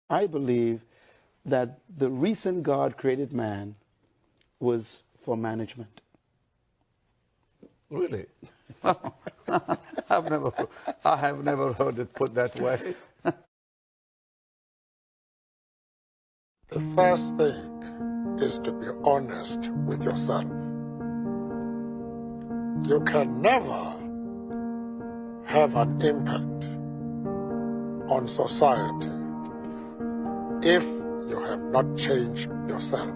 I believe that the reason God created man was for management. Really? I have never heard it put that way. The first thing is to be honest with yourself. You can never have an impact on society if you have not changed yourself.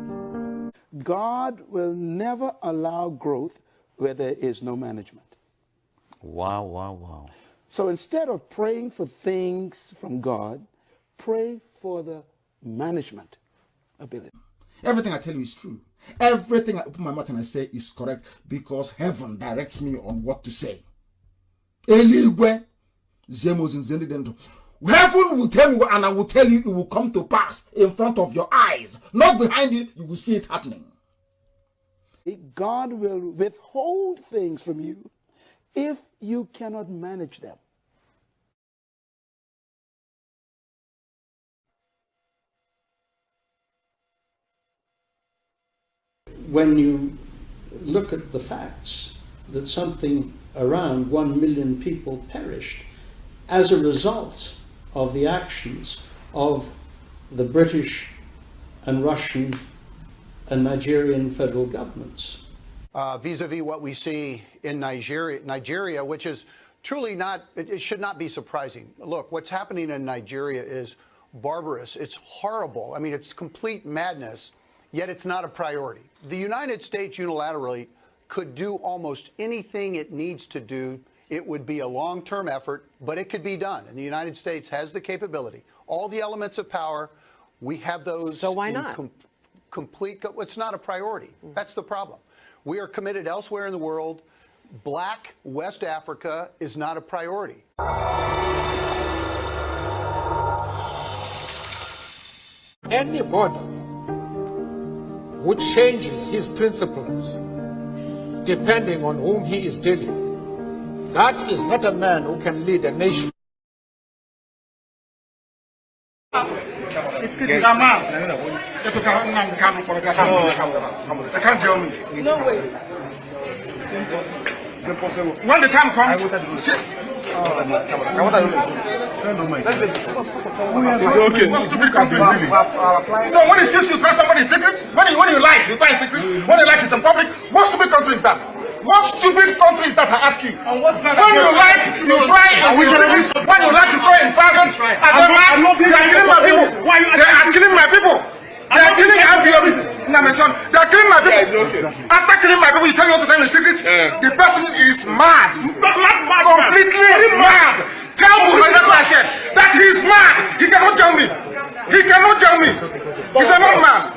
God will never allow growth where there is no management. Wow, wow, wow. So instead of praying for things from God, pray for the management ability. Everything I tell you is true. Everything I open my mouth and I say is correct because heaven directs me on what to say. Eligwe, heaven will tell me and I will tell you it will come to pass in front of your eyes. Not behind you, you will see it happening. God will withhold things from you if you cannot manage them. When you look at the facts that something around 1 million people perished as a result of the actions of the British and Russian and Nigerian federal governments. Vis-a-vis what we see in Nigeria, which is truly not, it should not be surprising. Look, what's happening in Nigeria is barbarous. It's horrible. I mean, it's complete madness, yet it's not a priority. The United States unilaterally could do almost anything it needs to do. It would be a long-term effort, but it could be done. And the United States has the capability. All the elements of power, we have those. So why not? It's not a priority. That's the problem. We are committed elsewhere in the world. Black West Africa is not a priority. Anybody who changes his principles depending on whom he is dealing, that is not a man who can lead a nation. No way. When the time comes, it's okay. What stupid country is this? So when you see you try somebody's secret, when you like, you try a secret, when you like it's in public, what stupid country is that? What stupid country is that, I ask you? When you like, you try in secret, when you like to try in private, they are killing my people. They are killing my people. They are killing my people. They are killing my people. After killing my people, you tell me what to tell in secret? The person is mad. Completely mad. Tell Buhari, that's what I said. That he is mad. He cannot tell me. He cannot tell me. He's a madman.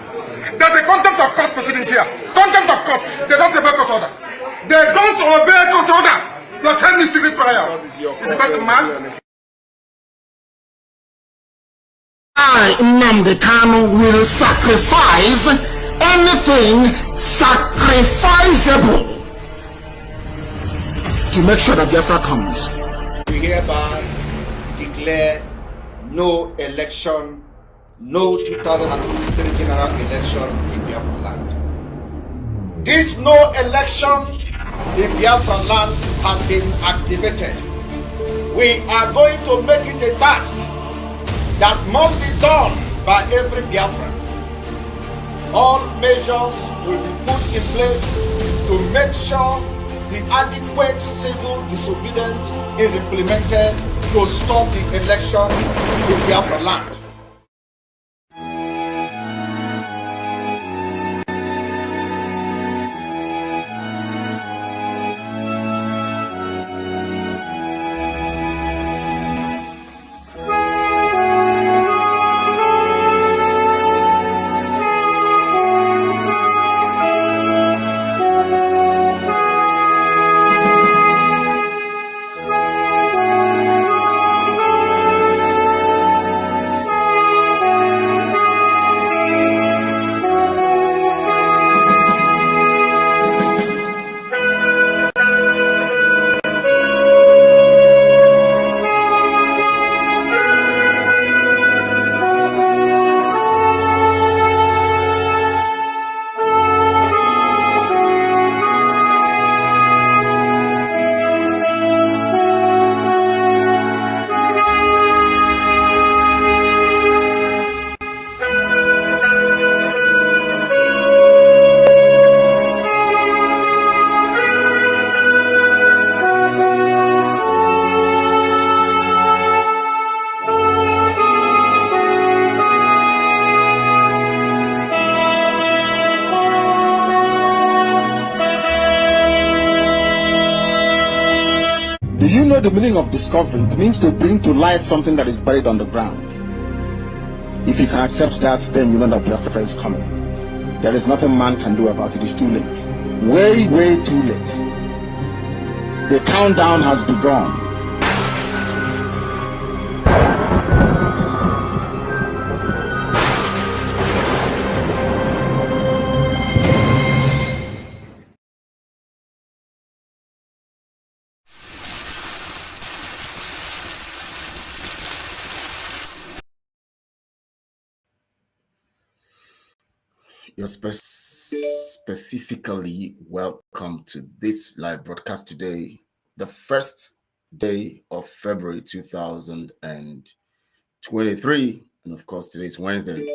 There's a contempt of court proceedings here. Contempt of court. They don't obey court order. They don't obey court order. You're telling me secret trial. Is the person mad? I, Nnamdi Kanu, will sacrifice anything sacrificable to make sure that Biafra comes. We hereby declare no election, no 2023 general election in Biafra land. This no election in Biafra land has been activated. We are going to make it a task that must be done by every Biafran. All measures will be put in place to make sure the adequate civil disobedience is implemented to stop the election in Biafra land. the meaning of discovery? It means to bring to light something that is buried on the ground. If you can accept that, then you know that Biafra is coming. There is nothing man can do about it. It's too late. Way, way too late. The countdown has begun. You're specifically welcome to this live broadcast today, the first day of February 2023. And of course, today is Wednesday.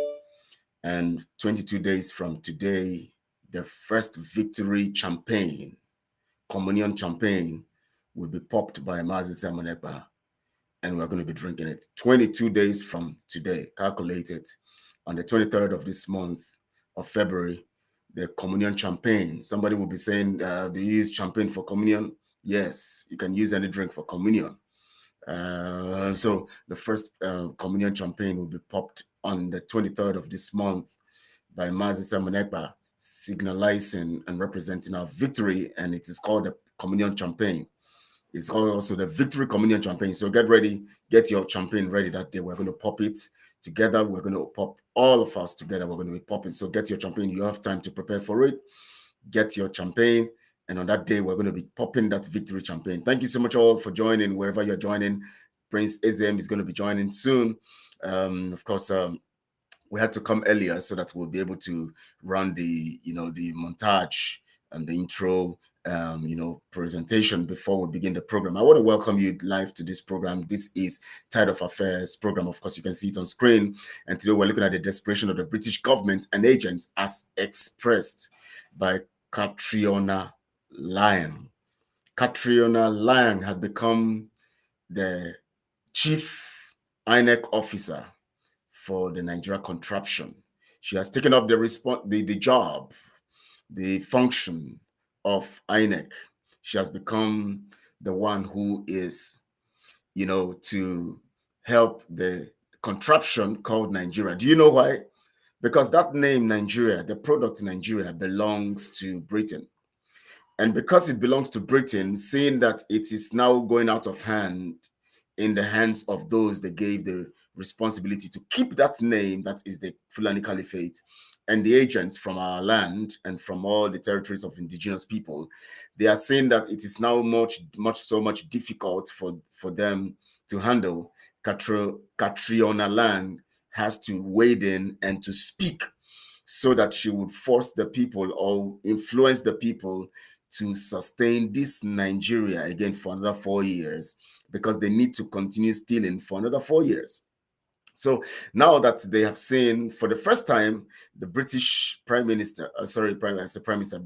And 22 days from today, the first victory champagne, communion champagne, will be popped by Mazi Samonekba. And we're going to be drinking it 22 days from today, calculated on the 23rd of this month of February, the communion champagne. Somebody will be saying, do you use champagne for communion? Yes, you can use any drink for communion. So the first communion champagne will be popped on the 23rd of this month by Mazi Samonekba, signalizing and representing our victory, and it is called the communion champagne. It's called also the victory communion champagne. So get ready, get your champagne ready that day. We're going to pop it together. We're going to pop all of us together. We're going to be popping. So get your champagne. You have time to prepare for it. Get your champagne. And on that day, we're going to be popping that victory champagne. Thank you so much all for joining, wherever you're joining. Prince Ezem is going to be joining soon. Of course, we had to come earlier so that we'll be able to run the, the montage and the intro, presentation before we begin the program. I want to welcome you live to this program. This is Tide of Affairs program. Of course, you can see it on screen. And today we're looking at the desperation of the British government and agents as expressed by Catriona Laing. Catriona Laing had become the chief INEC officer for the Nigeria contraption. She has taken up the job, the function of INEC. She has become the one who is, to help the contraption called Nigeria. Do you know why? Because that name Nigeria, the product Nigeria, belongs to Britain. And because it belongs to Britain, seeing that it is now going out of hand in the hands of those that gave the responsibility to keep that name, that is the Fulani Caliphate, and the agents from our land and from all the territories of indigenous people, they are saying that it is now much difficult for them to handle. Catriona Laing has to wade in and to speak so that she would force the people or influence the people to sustain this Nigeria again for another 4 years, because they need to continue stealing for another 4 years. So now that they have seen for the first time the British Prime Minister,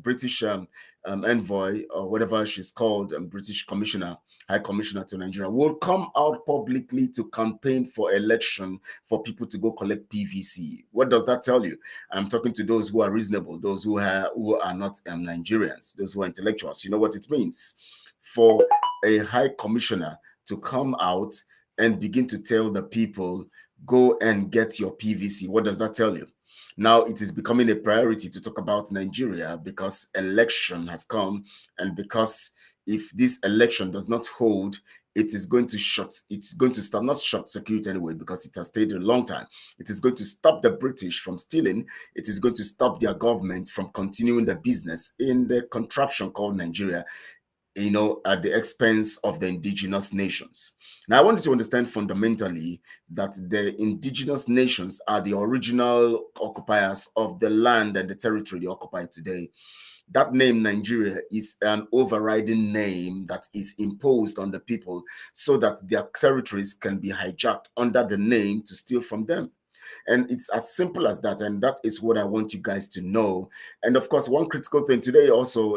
British envoy or whatever she's called, British Commissioner, High Commissioner to Nigeria, will come out publicly to campaign for election for people to go collect PVC. What does that tell you? I'm talking to those who are reasonable, those who are not Nigerians, those who are intellectuals. You know what it means for a High Commissioner to come out and begin to tell the people, go and get your PVC. What does that tell you? Now it is becoming a priority to talk about Nigeria because election has come, and because if this election does not hold, it is going to start, not short circuit anyway, because it has stayed a long time. It is going to stop the British from stealing. It is going to stop their government from continuing the business in the contraption called Nigeria, at the expense of the indigenous nations. Now, I want you to understand fundamentally that the indigenous nations are the original occupiers of the land and the territory they occupy today. That name, Nigeria, is an overriding name that is imposed on the people so that their territories can be hijacked under the name to steal from them. And it's as simple as that. And that is what I want you guys to know. And of course, one critical thing today also,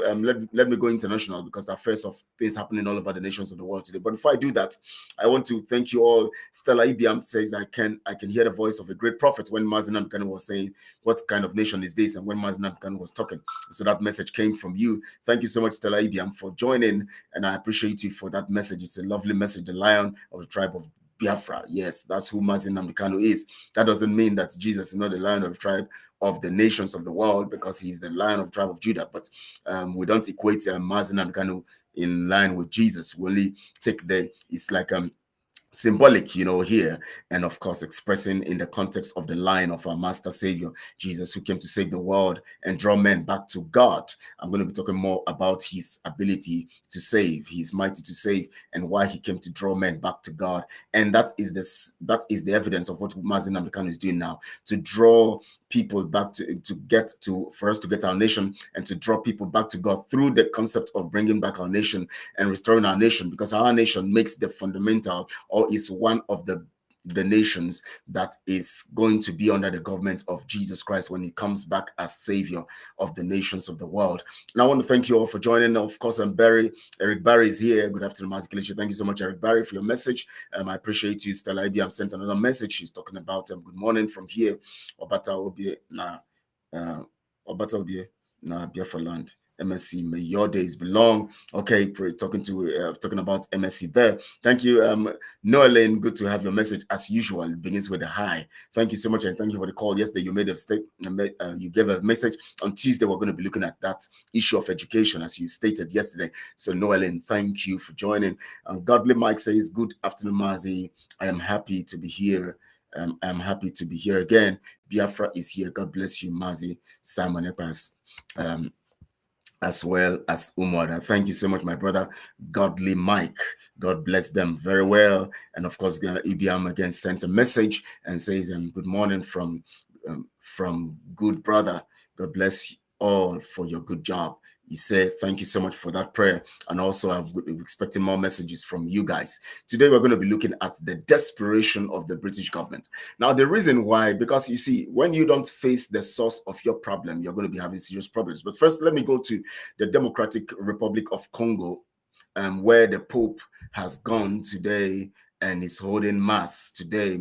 let me go international, because there are affairs of things happening all over the nations of the world today. But before I do that, I want to thank you all. Stella Ibiam says, I can hear the voice of a great prophet when Mazi Nnamdi Kanu was saying, what kind of nation is this? And when Mazi Nnamdi Kanu was talking. So that message came from you. Thank you so much, Stella Ibiam, for joining. And I appreciate you for that message. It's a lovely message. The Lion of the tribe of Biafra. Yes, that's who Mazi Nnamdi Kanu is. That doesn't mean that Jesus is not the Lion of the tribe of the nations of the world, because he's the Lion of the tribe of Judah. But we don't equate Mazi Nnamdi Kanu in line with Jesus. We only take it's like symbolic, here, and of course expressing in the context of the line of our master savior Jesus, who came to save the world and draw men back to God. I'm going to be talking more about his ability to save. He's mighty to save, and why he came to draw men back to God. And that is the evidence of what Mazi Nnamdi Kanu is doing now, to draw people back for us to get our nation, and to draw people back to God through the concept of bringing back our nation and restoring our nation, because our nation makes the fundamental, or is one of the nations that is going to be under the government of Jesus Christ when he comes back as savior of the nations of the world. And I want to thank you all for joining. Of course, Eric Barry is here. Good afternoon, Mazi Kelechi. Thank you so much, Eric Barry, for your message. I appreciate you. Stella Ibiam sent another message. She's talking about good morning from here. Obata Obie na Biafra land. MSC, may your days belong. Okay, talking about MSC there. Thank you, Noelane. Good to have your message as usual. It begins with a hi. Thank you so much, and thank you for the call yesterday. You made a you gave a message. On Tuesday, we're going to be looking at that issue of education, as you stated yesterday. So, Noelane, thank you for joining. Godly Mike says, "Good afternoon, Mazi. I am happy to be here. I'm happy to be here again. Biafra is here. God bless you, Mazi." Simon Epas, as well as Umwada. Thank you so much, my brother. Godly Mike. God bless them very well. And of course, Ibiam again sent a message and says, good morning from good brother. God bless you all for your good job. He said, thank you so much for that prayer. And also, I'm expecting more messages from you guys. Today, we're going to be looking at the desperation of the British government. Now, the reason why, because you see, when you don't face the source of your problem, you're going to be having serious problems. But first, let me go to the Democratic Republic of Congo, where the Pope has gone today and is holding mass today,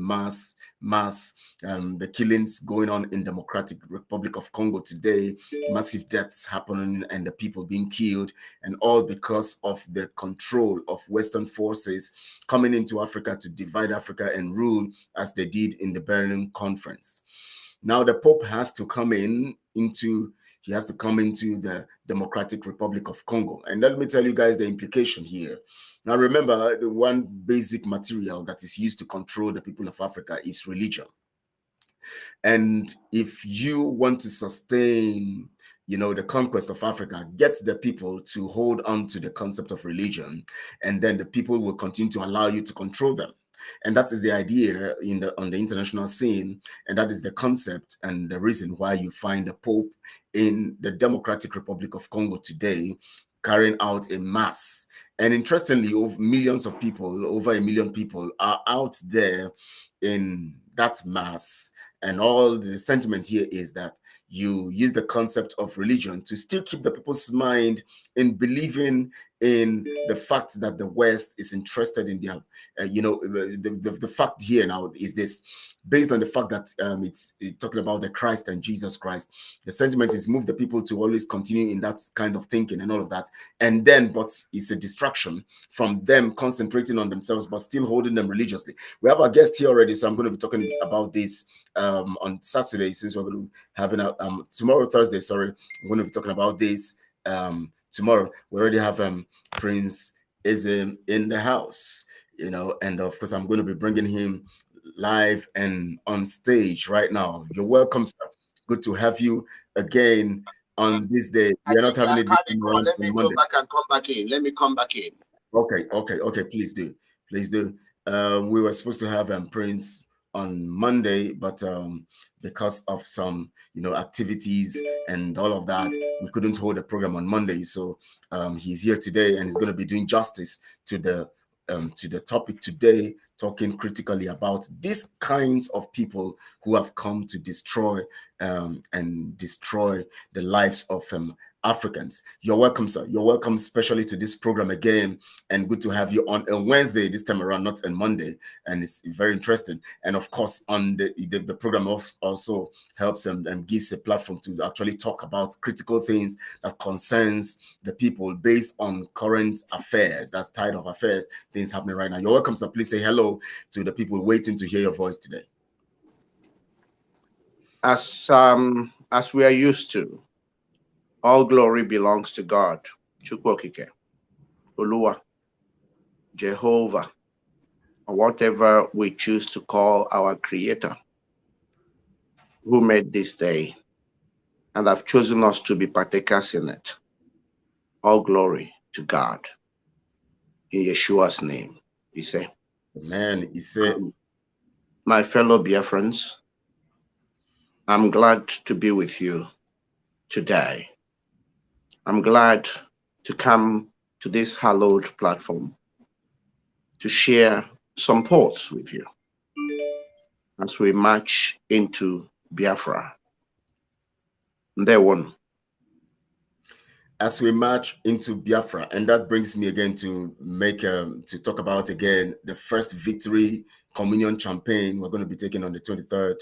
the killings going on in Democratic Republic of Congo today, massive deaths happening and the people being killed, and all because of the control of Western forces coming into Africa to divide Africa and rule, as they did in the Berlin Conference. Now the Pope has to come into the Democratic Republic of Congo. And let me tell you guys the implication here. Now remember, the one basic material that is used to control the people of Africa is religion. And if you want to sustain, the conquest of Africa, get the people to hold on to the concept of religion, and then the people will continue to allow you to control them. And that is the idea on the international scene, and that is the concept and the reason why you find the Pope in the Democratic Republic of Congo today carrying out a mass. And interestingly, over millions of people, over 1 million people are out there in that mass. And all the sentiment here is that you use the concept of religion to still keep the people's mind in believing in the fact that the West is interested in their, the fact here now is this, based on the fact that it's talking about the Christ and Jesus Christ. The sentiment is move the people to always continue in that kind of thinking and all of that. And then, but it's a distraction from them concentrating on themselves, but still holding them religiously. We have our guest here already, so I'm going to be talking about this on Saturday, since we're going to be having tomorrow, Thursday, sorry. I'm going to be talking about this tomorrow. We already have Prince Ism in the house, and of course, I'm going to be bringing him live and on stage right now. You're welcome, sir. Good to have you again on this day. We're not having it. Let me go back and come back in. Let me come back in. Okay. Please do. We were supposed to have Prince on Monday, but because of some activities and all of that, we couldn't hold a program on Monday. So he's here today and he's going to be doing justice to the to the topic today, talking critically about these kinds of people who have come to destroy and destroy the lives of Africans. You're welcome, sir. You're welcome, especially to this program again, and good to have you on a Wednesday this time around, not on Monday, and it's very interesting. And of course, on the program also helps and gives a platform to actually talk about critical things that concerns the people based on current affairs. That's tide of affairs, things happening right now. You're welcome, sir. Please say hello to the people waiting to hear your voice today. As we are used to, all glory belongs to God, Chukwokike, Oluwa, Jehovah, or whatever we choose to call our Creator, who made this day and have chosen us to be partakers in it. All glory to God. In Yeshua's name, he said. Amen. He said, my fellow Biafrans, I'm glad to be with you today. I'm glad to come to this hallowed platform to share some thoughts with you as we march into Biafra. Day one. As we march into Biafra, and that brings me again to make to talk about again the first victory communion campaign we're going to be taking on the 23rd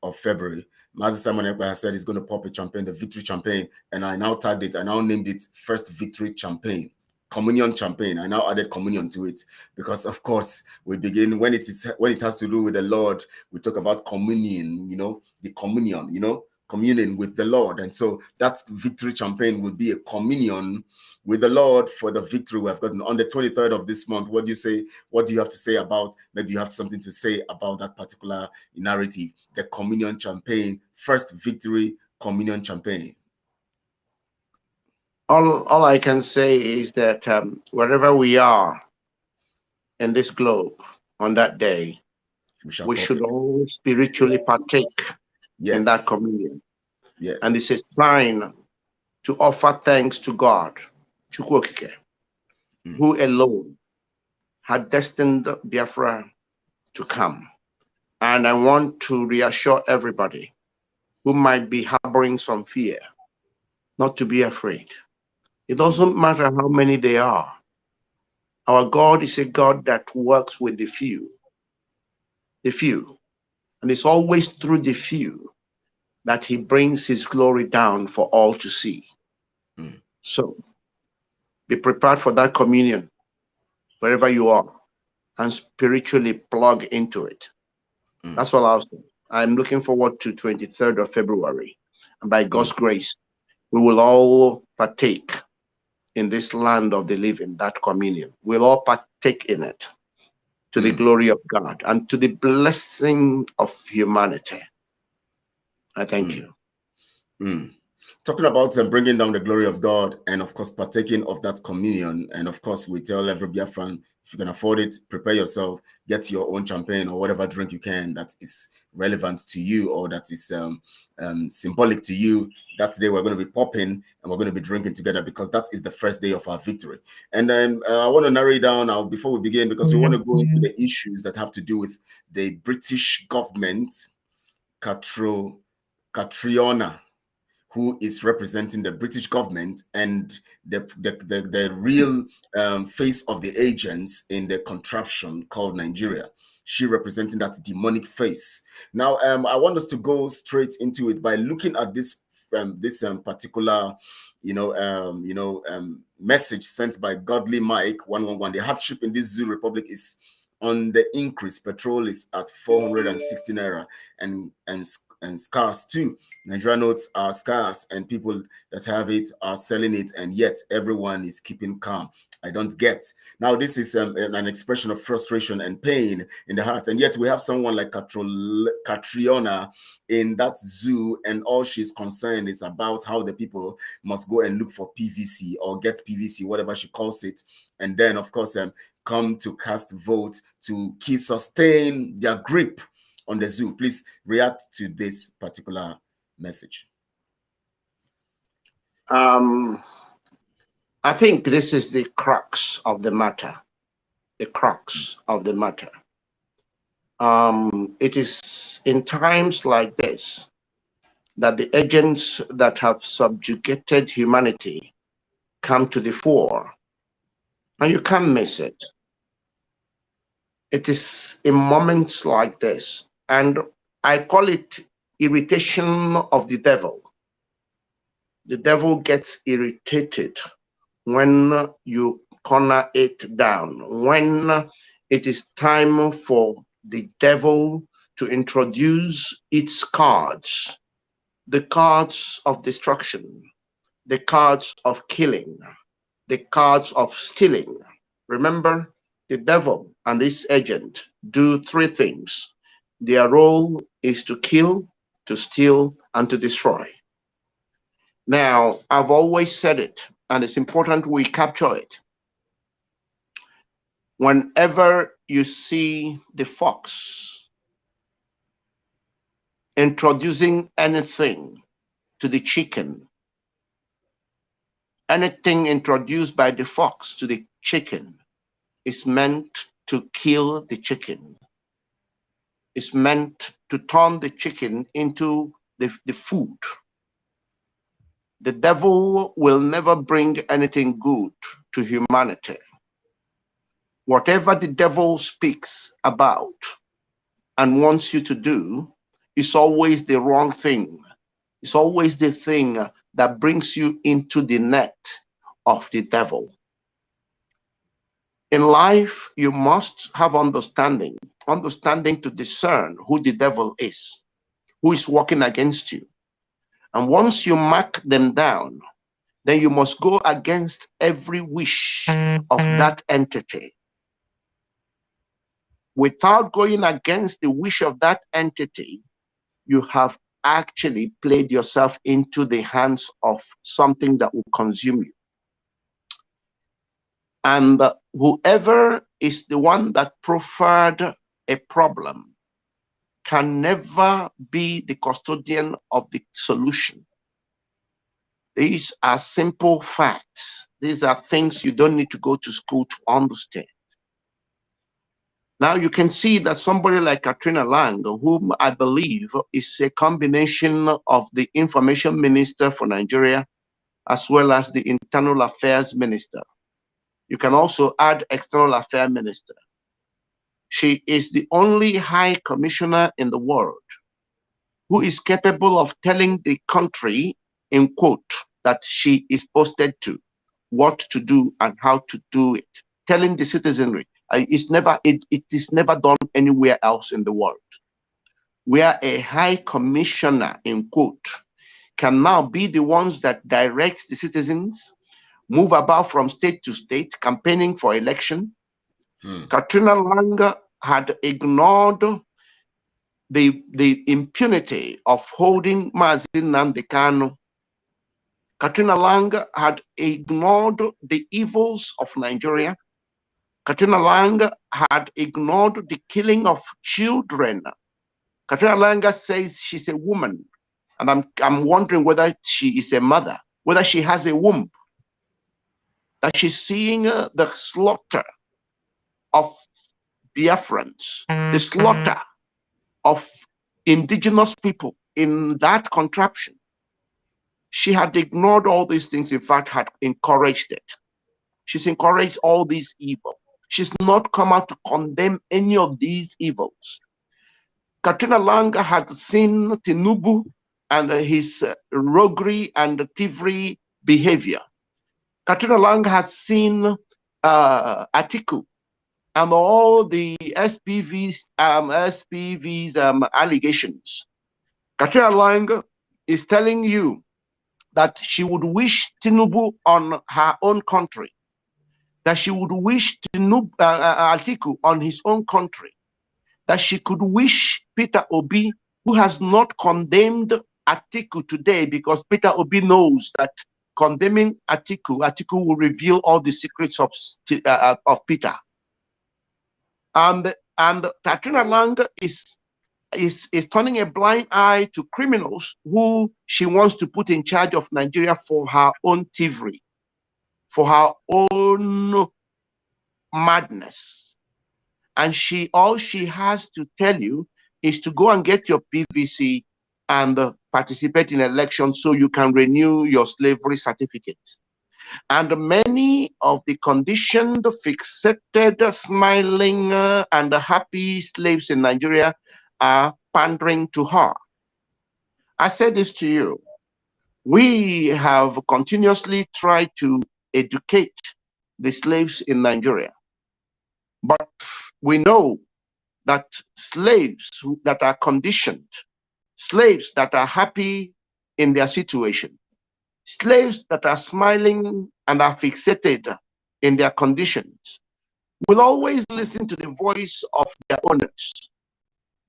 of February. Master Simon Ekpa has said he's going to pop a champagne, the victory champagne, and I now tagged it. I now named it First Victory Champagne, Communion Champagne. I now added communion to it because, of course, we begin when it has to do with the Lord. We talk about communion, the communion, communing with the Lord, and so that victory champagne will be a communion with the Lord for the victory we have gotten on the 23rd of this month. What do you say? What do you have to say about? Maybe you have something to say about that particular narrative, the communion champagne, first victory communion champagne. All I can say is that wherever we are in this globe on that day, we should all spiritually partake in that communion. Yes. And it's a sign to offer thanks to God, Chukwokike, who alone had destined Biafra to come. And I want to reassure everybody who might be harboring some fear not to be afraid. It doesn't matter how many they are. Our God is a God that works with the few. The few. And it's always through the few that he brings his glory down for all to see. So be prepared for that communion wherever you are and spiritually plug into it. That's all I'll say. I'm looking forward to 23rd of February. And by God's grace, we will all partake in this land of the living, that communion. We'll all partake in it to the glory of God and to the blessing of humanity. I thank you. Talking about bringing down the glory of God and, of course, partaking of that communion. And, of course, we tell every Biafran, if you can afford it, prepare yourself, get your own champagne or whatever drink you can that is relevant to you or that is symbolic to you. That day we're going to be popping and we're going to be drinking together because that is the first day of our victory. And then I want to narrow it down now before we begin because we want to go into the issues that have to do with the British government, Catriona, who is representing the British government and the real face of the agents in the contraption called Nigeria. She representing that demonic face. Now, I want us to go straight into it by looking at this particular, message sent by Godly Mike 111. The hardship in this zoo republic is on the increase. Petrol is at 460 naira and scarce too. Nigeria notes are scarce and people that have it are selling it, and yet everyone is keeping calm. I don't get. Now, this is an expression of frustration and pain in the heart, and yet we have someone like Catriona in that zoo, and all she's concerned is about how the people must go and look for PVC or get PVC, whatever she calls it, and then, of course, come to cast vote to sustain their grip on the zoo. Please react to this particular message. I think this is the crux of the matter. the crux of the matter. It is in times like this that the agents that have subjugated humanity come to the fore, and you can't miss it. It is in moments like this, and I call it irritation of the devil. The devil gets irritated when you corner it down, when it is time for the devil to introduce its cards, the cards of destruction, the cards of killing, the cards of stealing. Remember, the devil and this agent do three things. Their role is to kill, to steal, and to destroy. Now, I've always said it, and it's important we capture it. Whenever you see the fox introducing anything to the chicken, anything introduced by the fox to the chicken is meant to kill the chicken. It's meant to turn the chicken into the food. The devil will never bring anything good to humanity. Whatever the devil speaks about and wants you to do is always the wrong thing. It's always the thing that brings you into the net of the devil. In life, you must have understanding to discern who the devil is, who is working against you. And once you mark them down, then you must go against every wish of that entity. Without going against the wish of that entity, you have actually played yourself into the hands of something that will consume you. And whoever is the one that proffered a problem can never be the custodian of the solution. These are simple facts. These are things you don't need to go to school to understand. Now you can see that somebody like Catriona Laing, whom I believe is a combination of the information minister for Nigeria as well as the internal affairs minister. You can also add external affairs minister. She is the only high commissioner in the world who is capable of telling the country, in quote, that she is posted to, what to do and how to do it, telling the citizenry. It is never done anywhere else in the world, where a high commissioner, in quote, can now be the ones that directs the citizens, move about from state to state, campaigning for election. Catriona Laing had ignored the impunity of holding Mazi Nnamdi Kanu. Catriona Laing had ignored the evils of Nigeria. Catriona Laing had ignored the killing of children. Catriona Laing says she's a woman, and I'm wondering whether she is a mother, whether she has a womb, that she's seeing the slaughter of Biafrans, the slaughter of indigenous people in that contraption. She had ignored all these things, in fact, had encouraged it. She's encouraged all these evil. She's not come out to condemn any of these evils. Catriona Laing had seen Tinubu and his roguery and thievery behavior. Catriona Laing has seen Atiku and all the SPV's allegations. Catriona Laing is telling you that she would wish Tinubu on her own country, that she would wish Atiku on his own country, that she could wish Peter Obi, who has not condemned Atiku today, because Peter Obi knows that condemning Atiku will reveal all the secrets of Peter. And Catriona Laing is turning a blind eye to criminals who she wants to put in charge of Nigeria for her own thievery, for her own madness. And all she has to tell you is to go and get your PVC and participate in elections so you can renew your slavery certificate. And many of the conditioned, fixated, smiling, and happy slaves in Nigeria are pandering to her. I said this to you. We have continuously tried to educate the slaves in Nigeria. But we know that slaves that are conditioned, slaves that are happy in their situation, slaves that are smiling and are fixated in their conditions, will always listen to the voice of their owners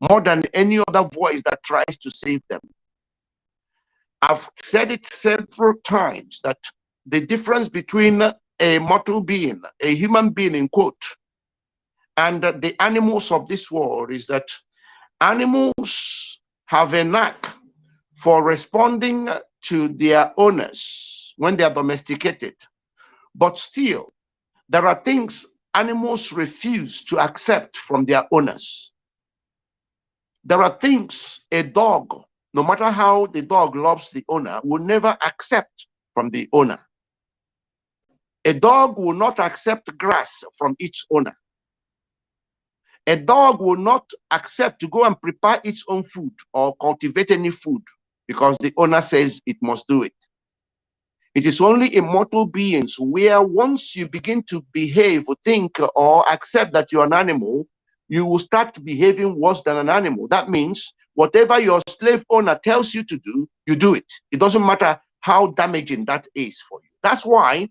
more than any other voice that tries to save them. I've said it several times that the difference between a mortal being, a human being in quote, and the animals of this world is that animals have a knack for responding to their owners when they are domesticated. But still, there are things animals refuse to accept from their owners. There are things a dog, no matter how the dog loves the owner, will never accept from the owner. A dog will not accept grass from its owner. A dog will not accept to go and prepare its own food or cultivate any food because the owner says it must do it. It is only immortal beings where once you begin to behave, think, or accept that you're an animal, you will start behaving worse than an animal. That means whatever your slave owner tells you to do, you do it. It doesn't matter how damaging that is for you. That's why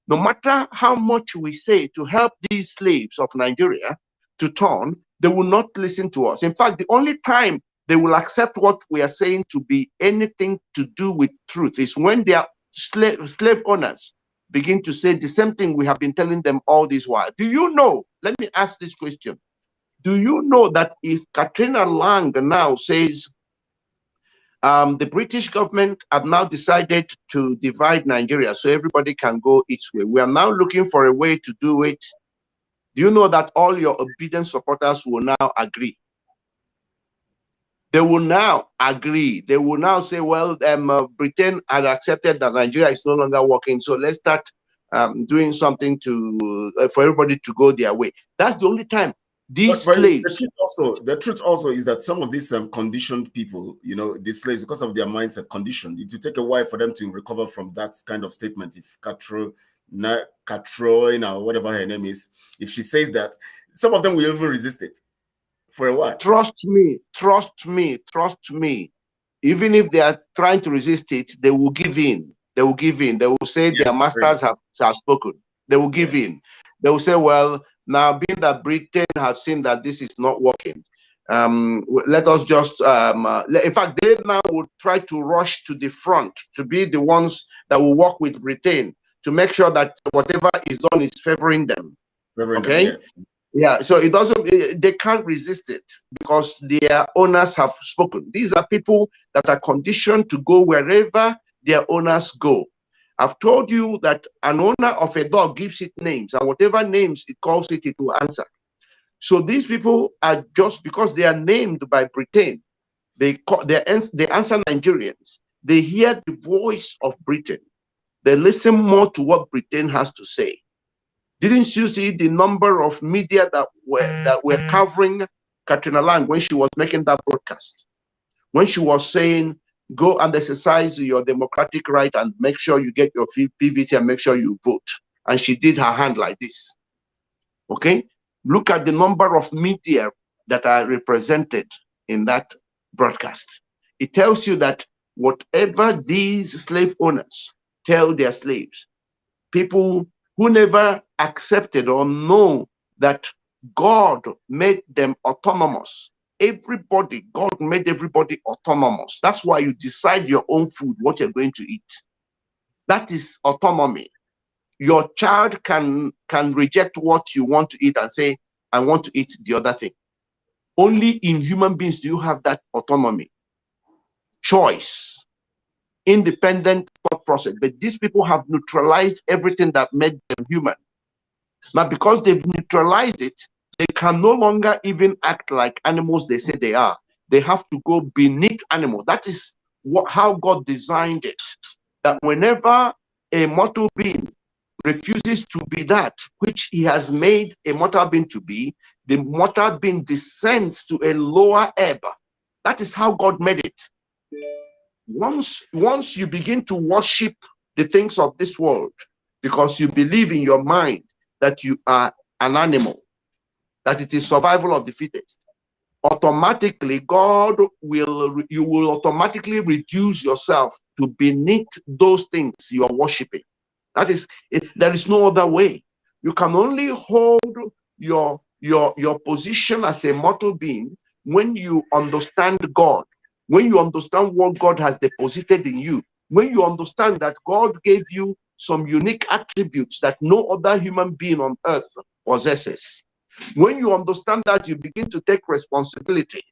no matter how much we say to help these slaves of Nigeria to turn, they will not listen to us. In fact, the only time they will accept what we are saying to be anything to do with truth is when their slave owners begin to say the same thing we have been telling them all this while. Do you know, let me ask this question. Do you know that if Catriona Laing now says the British government have now decided to divide Nigeria so everybody can go its way, we are now looking for a way to do it, do you know that all your obedient supporters will now agree? They will now agree. They will now say, well, Britain has accepted that Nigeria is no longer working, so let's start doing something to for everybody to go their way. That's the only time these slaves. The truth also is that some of these conditioned people, you know, these slaves, because of their mindset conditioned, it will take a while for them to recover from that kind of statement. If Catriona, or whatever her name is, if she says that, some of them will even resist it for a while. Trust me, trust me, trust me. Even if they are trying to resist it, they will give in. They will give in. They will say their masters have spoken. They will give in. They will say, well, now being that Britain has seen that this is not working, let us just, in fact, they now would try to rush to the front to be the ones that will work with Britain to make sure that whatever is done is favoring them. Okay? Yes. Yeah, so it doesn't, they can't resist it because their owners have spoken. These are people that are conditioned to go wherever their owners go. I've told you that an owner of a dog gives it names, and whatever names it calls it, it will answer. So these people are just because they are named by Britain, they answer Nigerians. They hear the voice of Britain. They listen more to what Britain has to say. Didn't you see the number of media that were covering Catriona Laing when she was making that broadcast? When she was saying, go and exercise your democratic right and make sure you get your PVT and make sure you vote. And she did her hand like this. Okay? Look at the number of media that are represented in that broadcast. It tells you that whatever these slave owners tell their slaves, people who never accepted or know that God made them autonomous. Everybody, God made everybody autonomous. That's why you decide your own food, what you're going to eat. That is autonomy. Your child can reject what you want to eat and say, I want to eat the other thing. Only in human beings do you have that autonomy. Choice. Independent thought process. But these people have neutralized everything that made them human. Now, because they've neutralized it, they can no longer even act like animals they say they are. They have to go beneath animals. That is how God designed it. That whenever a mortal being refuses to be that which he has made a mortal being to be, the mortal being descends to a lower ebb. That is how God made it. Once you begin to worship the things of this world, because you believe in your mind that you are an animal, that it is survival of the fittest, automatically you will automatically reduce yourself to beneath those things you are worshiping. That is, there is no other way. You can only hold your position as a mortal being when you understand God, when you understand what God has deposited in you, when you understand that God gave you some unique attributes that no other human being on earth possesses. When you understand that, you begin to take responsibility.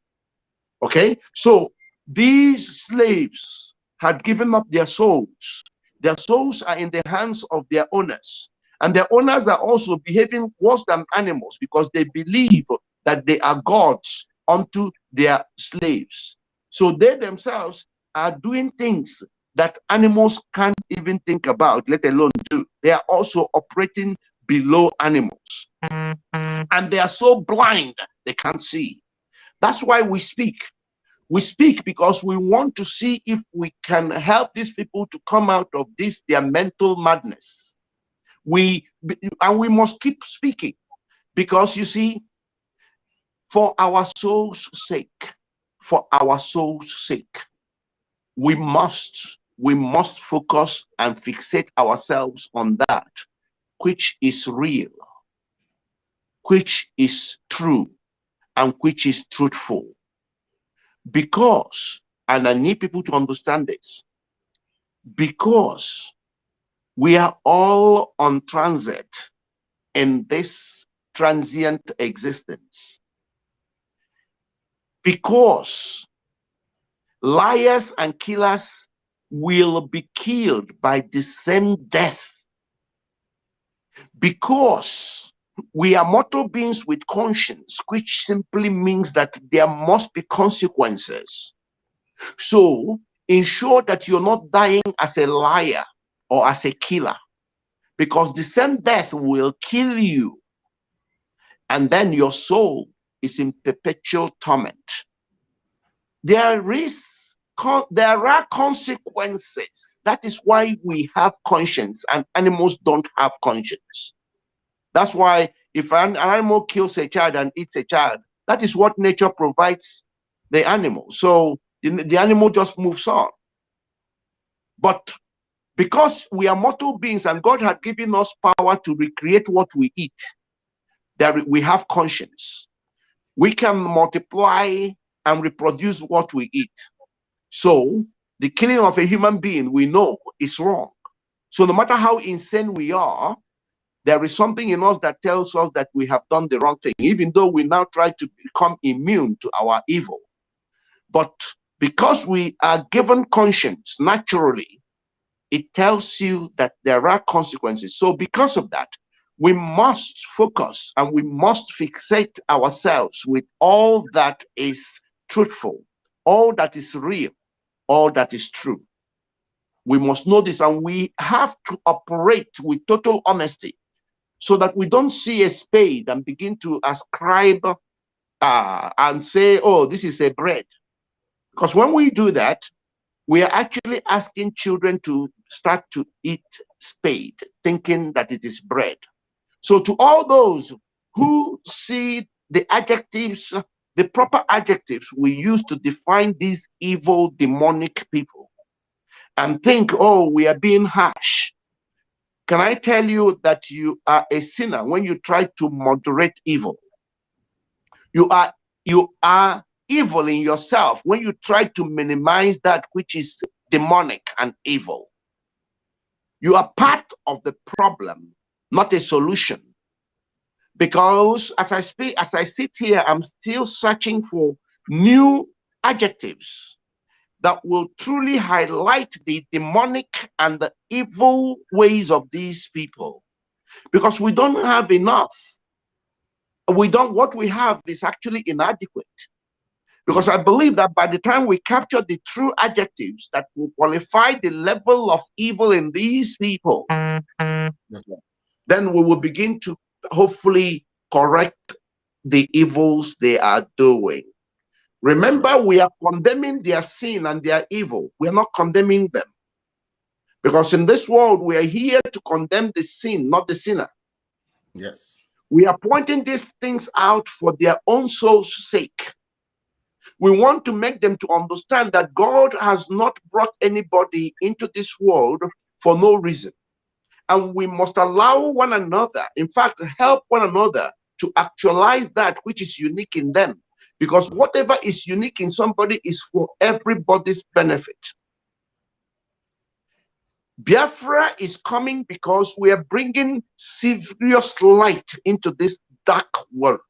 Okay? So these slaves had given up their souls. Their souls are in the hands of their owners. And their owners are also behaving worse than animals because they believe that they are gods unto their slaves. So they themselves are doing things that animals can't even think about, let alone do. They are also operating below animals. And they are so blind, they can't see. That's why we speak. We speak because we want to see if we can help these people to come out of this, their mental madness. We must keep speaking because, you see, for our soul's sake, we must focus and fixate ourselves on that which is real, which is true, and which is truthful. Because, and I need people to understand this, because we are all on transit in this transient existence. Because liars and killers will be killed by the same death. Because we are mortal beings with conscience, which simply means that there must be consequences. So ensure that you're not dying as a liar or as a killer, because the same death will kill you, and then your soul is in perpetual torment. There are consequences. That is why we have conscience and animals don't have conscience. That's why if an animal kills a child and eats a child, that is what nature provides the animal. So the animal just moves on. But because we are mortal beings and God had given us power to recreate what we eat, that we have conscience. We can multiply and reproduce what we eat. So the killing of a human being, we know, is wrong. So no matter how insane we are, there is something in us that tells us that we have done the wrong thing, even though we now try to become immune to our evil. But because we are given conscience naturally, it tells you that there are consequences. So because of that, we must focus and we must fixate ourselves with all that is truthful, all that is real, all that is true. We must know this, and we have to operate with total honesty so that we don't see a spade and begin to ascribe and say, oh, this is a bread. Because when we do that, we are actually asking children to start to eat spade, thinking that it is bread. So to all those who see the adjectives, the proper adjectives we use to define these evil, demonic people, and think, oh, we are being harsh, can I tell you that you are a sinner when you try to moderate evil? You are evil in yourself when you try to minimize that which is demonic and evil. You are part of the problem, not a solution. Because as I sit here, I'm still searching for new adjectives that will truly highlight the demonic and the evil ways of these people. because we don't have enough. What we have is actually inadequate. Because I believe that by the time we capture the true adjectives that will qualify the level of evil in these people, then we will begin to hopefully correct the evils they are doing. Remember, we are condemning their sin and their evil. We are not condemning them. Because in this world, we are here to condemn the sin, not the sinner. Yes. We are pointing these things out for their own soul's sake. We want to make them to understand that God has not brought anybody into this world for no reason. And we must allow one another, in fact, help one another to actualize that which is unique in them. Because whatever is unique in somebody is for everybody's benefit. Biafra is coming because we are bringing serious light into this dark world.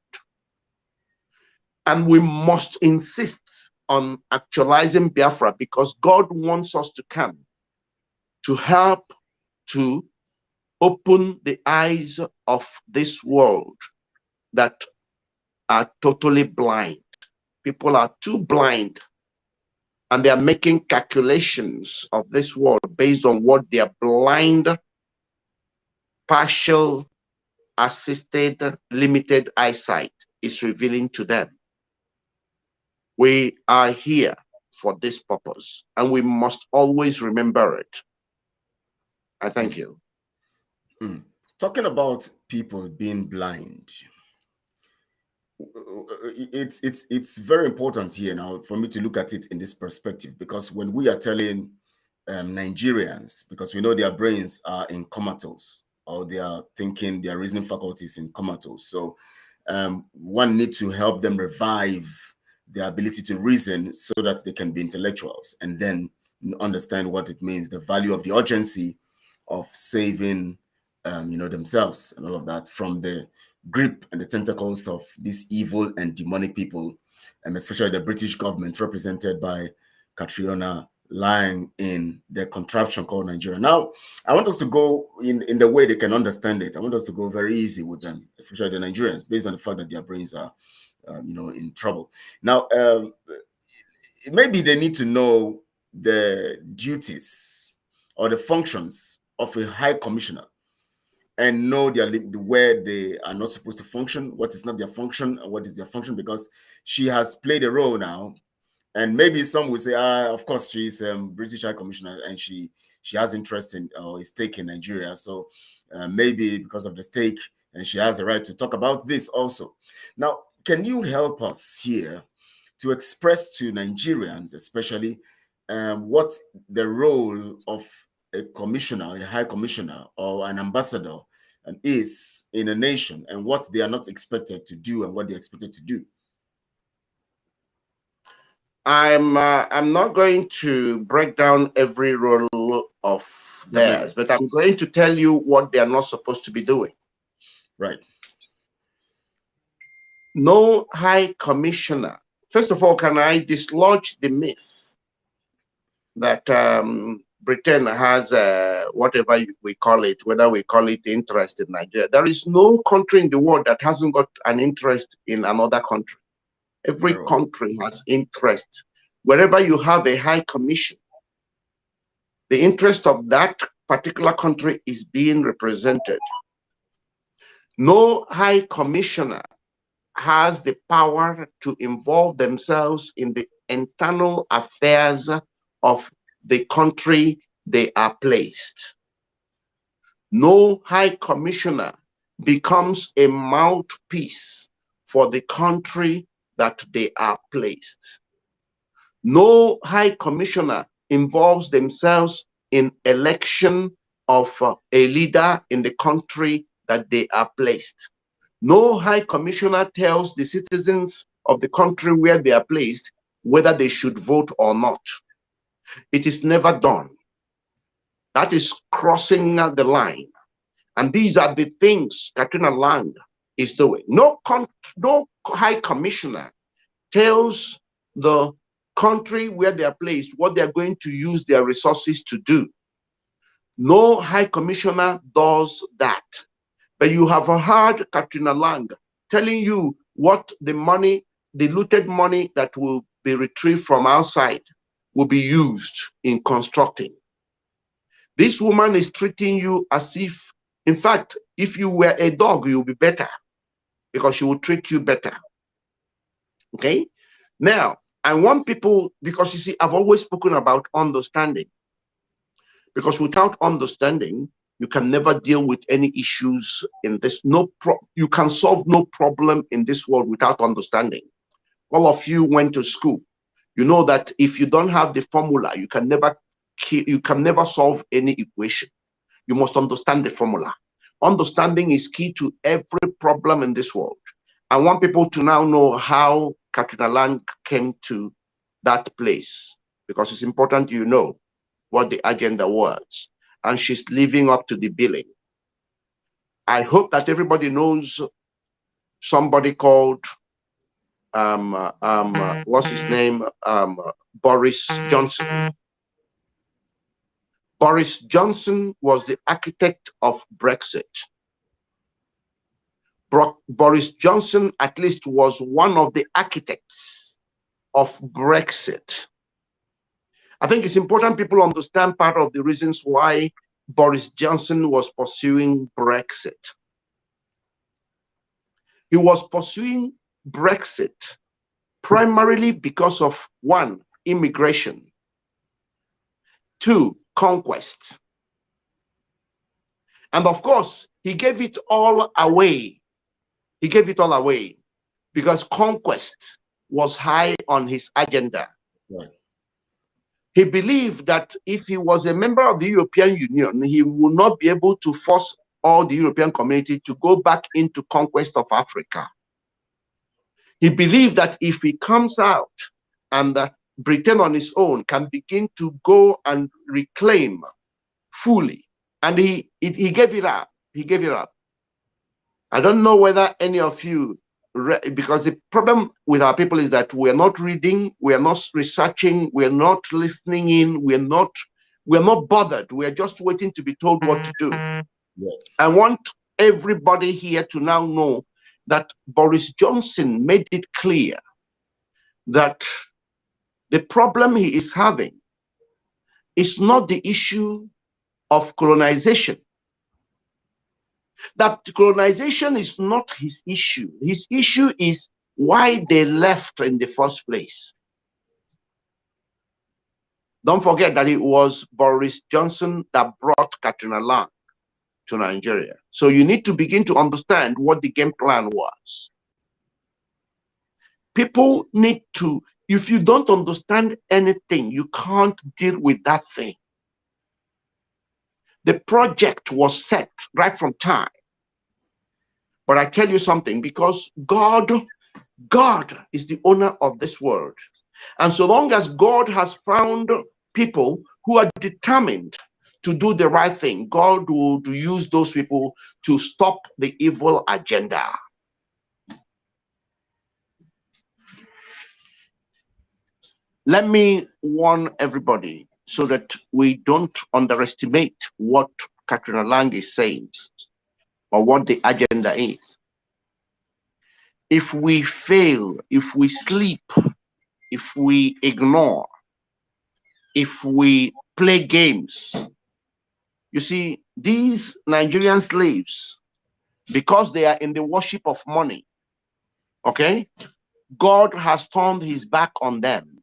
And we must insist on actualizing Biafra because God wants us to come to help to open the eyes of this world that are totally blind. People are too blind, and they are making calculations of this world based on what their blind, partial, assisted, limited eyesight is revealing to them. We are here for this purpose, and we must always remember it. I thank you. Talking about people being blind, it's very important here now for me to look at it in this perspective, because when we are telling Nigerians, because we know their brains are in comatose, or they are thinking, their reasoning faculties in comatose, so one needs to help them revive their ability to reason so that they can be intellectuals and then understand what it means, the value of the urgency of saving themselves and all of that from the grip and the tentacles of these evil and demonic people, and especially the British government represented by Catriona, Laing in the contraption called Nigeria. Now, I want us to go in the way they can understand it. I want us to go very easy with them, especially the Nigerians, based on the fact that their brains are in trouble. Now, maybe they need to know the duties or the functions of a high commissioner and know where they are not supposed to function, what is not their function, and what is their function, because she has played a role now. And maybe some will say, of course, she's British High Commissioner and she has interest in or a stake in Nigeria. So maybe because of the stake, and she has a right to talk about this also. Now, can you help us here to express to Nigerians, especially, what the role of a commissioner, a high commissioner, or an ambassador is in a nation, and what they are not expected to do and what they're expected to do? I'm not going to break down every role of theirs, but I'm going to tell you what they are not supposed to be doing. Right. No high commissioner. First of all, can I dislodge the myth that Britain has whatever we call it, whether we call it interest in Nigeria? There is no country in the world that hasn't got an interest in another country. Every country has interest. Wherever you have a high commission, the interest of that particular country is being represented. No high commissioner has the power to involve themselves in the internal affairs of the country they are placed. No high commissioner becomes a mouthpiece for the country that they are placed. No high commissioner involves themselves in election of a leader in the country that they are placed. No high commissioner tells the citizens of the country where they are placed whether they should vote or not. It is never done. That is crossing the line. And these are the things Catriona Laing is doing. No high commissioner tells the country where they are placed what they are going to use their resources to do. No high commissioner does that. But you have heard Catriona Laing telling you what the money, the looted money that will be retrieved from outside will be used in constructing. This woman is treating you as if, in fact, if you were a dog, you'll be better because she will treat you better. Okay? Now, I want people, because you see, I've always spoken about understanding. Because without understanding, you can never deal with any issues in this. You can solve no problem in this world without understanding. All of you went to school. You know that if you don't have the formula, you can never solve any equation. You must understand the formula. Understanding is key to every problem in this world. I want people to now know how Catriona Laing came to that place, because it's important you know what the agenda was, and she's living up to the billing. I hope that everybody knows somebody called what's his name, Boris Johnson. Boris Johnson was the architect of Brexit. Boris Johnson at least was one of the architects of Brexit. I think it's important people understand part of the reasons why Boris Johnson was pursuing Brexit. He was pursuing Brexit primarily because of, one, immigration, two, conquest. And of course, he gave it all away. He gave it all away because conquest was high on his agenda. Right. He believed that if he was a member of the European Union, he would not be able to force all the European community to go back into conquest of Africa. He believed that if he comes out and Britain on its own can begin to go and reclaim fully, and he gave it up. He gave it up. I don't know whether any of you, because the problem with our people is that we're not reading, we're not researching, we're not listening in, we're not bothered. We're just waiting to be told what to do. Yes. I want everybody here to now know that Boris Johnson made it clear that the problem he is having is not the issue of colonization. That colonization is not his issue. His issue is why they left in the first place. Don't forget that it was Boris Johnson that brought Catriona Laing to Nigeria. So you need to begin to understand what the game plan was. People need to, if you don't understand anything, you can't deal with that thing. The project was set right from time. But I tell you something, because God is the owner of this world. And so long as God has found people who are determined to do the right thing, God will use those people to stop the evil agenda. Let me warn everybody so that we don't underestimate what Catriona Laing is saying or what the agenda is. If we fail, if we sleep, if we ignore, if we play games, you see, these Nigerian slaves, because they are in the worship of money, okay, God has turned his back on them.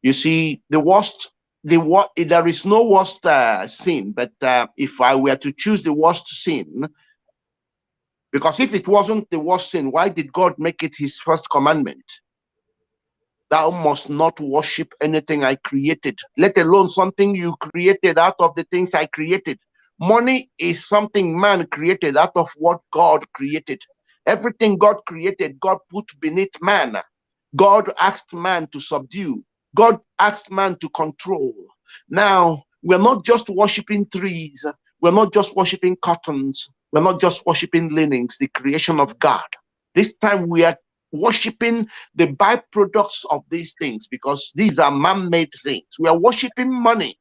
You see, there is no worst sin, but if I were to choose the worst sin, because if it wasn't the worst sin, why did God make it his first commandment? Thou must not worship anything I created, let alone something you created out of the things I created. Money is something man created out of what God created. Everything God created, God put beneath man. God asked man to subdue. God asked man to control. Now, we're not just worshiping trees. We're not just worshiping cottons. We're not just worshiping linens, the creation of God. This time we are worshiping the byproducts of these things, because these are man-made things. We are worshiping money.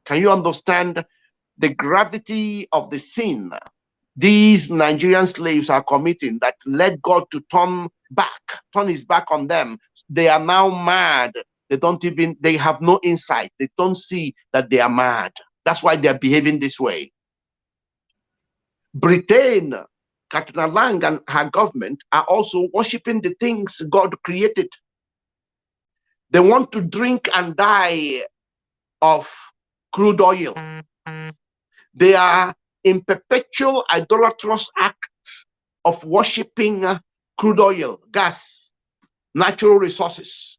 Can you understand the gravity of the sin these Nigerian slaves are committing that led God to turn his back on them. They are now mad. They have no insight. They don't see that they are mad. That's why they're behaving this way. Britain, Catriona Laing and her government are also worshiping the things God created. They want to drink and die of crude oil. They are in perpetual idolatrous acts of worshiping crude oil, gas, natural resources.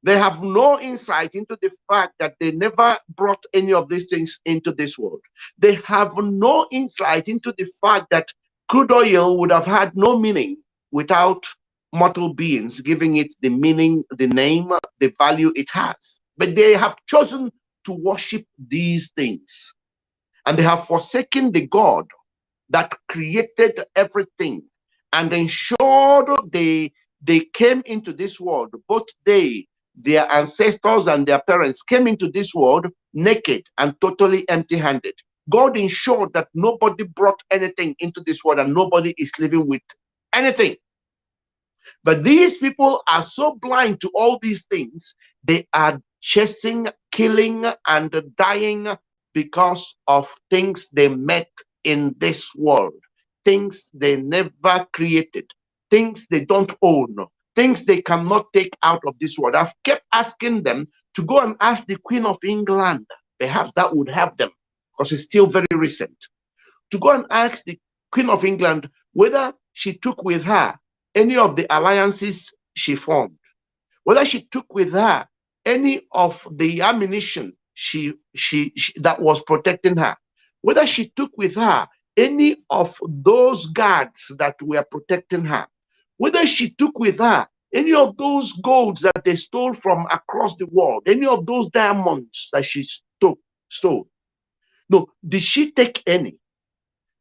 They have no insight into the fact that they never brought any of these things into this world. They have no insight into the fact that crude oil would have had no meaning without mortal beings giving it the meaning, the name, the value it has. But they have chosen to worship these things. And they have forsaken the God that created everything and ensured they came into this world. Both their ancestors and their parents came into this world naked and totally empty-handed. God ensured that nobody brought anything into this world and nobody is living with anything. But these people are so blind to all these things, they are chasing, killing, and dying because of things they met in this world, things they never created, things they don't own, things they cannot take out of this world. I've kept asking them to go and ask the Queen of England. Perhaps that would help them, because it's still very recent. To go and ask the Queen of England whether she took with her any of the alliances she formed, whether she took with her any of the ammunition that was protecting her, whether she took with her any of those guards that were protecting her, whether she took with her any of those golds that they stole from across the world, any of those diamonds that she stole. No, did she take any?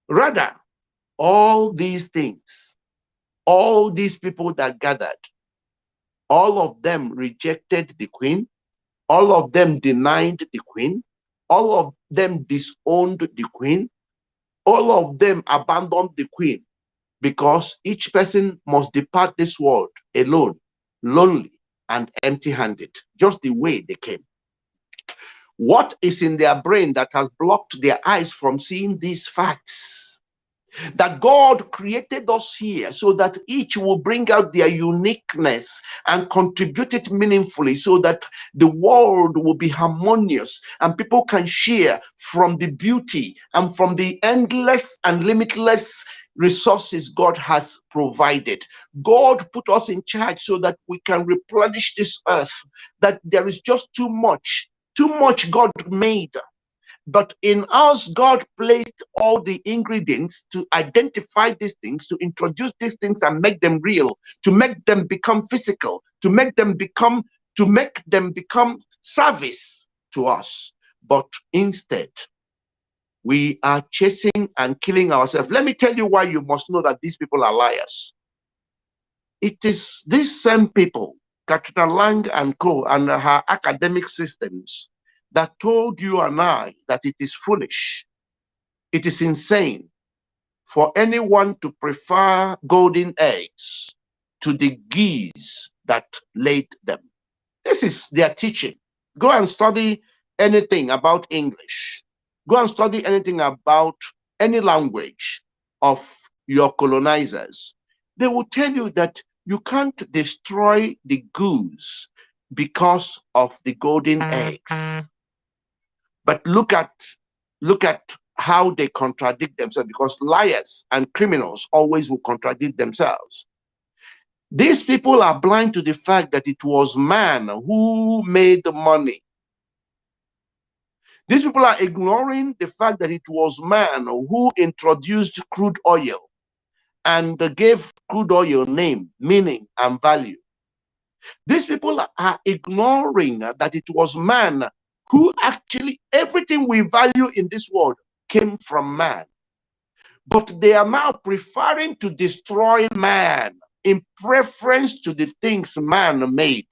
Rather, all these things, all these people that gathered, all of them rejected the queen, all of them denied the queen, all of them disowned the queen, all of them abandoned the queen, because each person must depart this world alone, lonely, and empty-handed, just the way they came. What is in their brain that has blocked their eyes from seeing these facts? That God created us here so that each will bring out their uniqueness and contribute it meaningfully, so that the world will be harmonious and people can share from the beauty and from the endless and limitless resources God has provided. God put us in charge so that we can replenish this earth, that there is just too much God made. But in us, God placed all the ingredients to identify these things, to introduce these things and make them real, to make them become physical, to make them become service to us. But instead, we are chasing and killing ourselves. Let me tell you why you must know that these people are liars. It is these same people, Catriona Laing and co, and her academic systems, that told you and I that it is foolish, it is insane for anyone to prefer golden eggs to the geese that laid them. This is their teaching. Go and study anything about English. Go and study anything about any language of your colonizers. They will tell you that you can't destroy the goose because of the golden eggs. But look at how they contradict themselves, because liars and criminals always will contradict themselves. These people are blind to the fact that it was man who made the money. These people are ignoring the fact that it was man who introduced crude oil and gave crude oil name, meaning, and value. These people are ignoring that it was man who actually, everything we value in this world came from man. But they are now preferring to destroy man in preference to the things man made.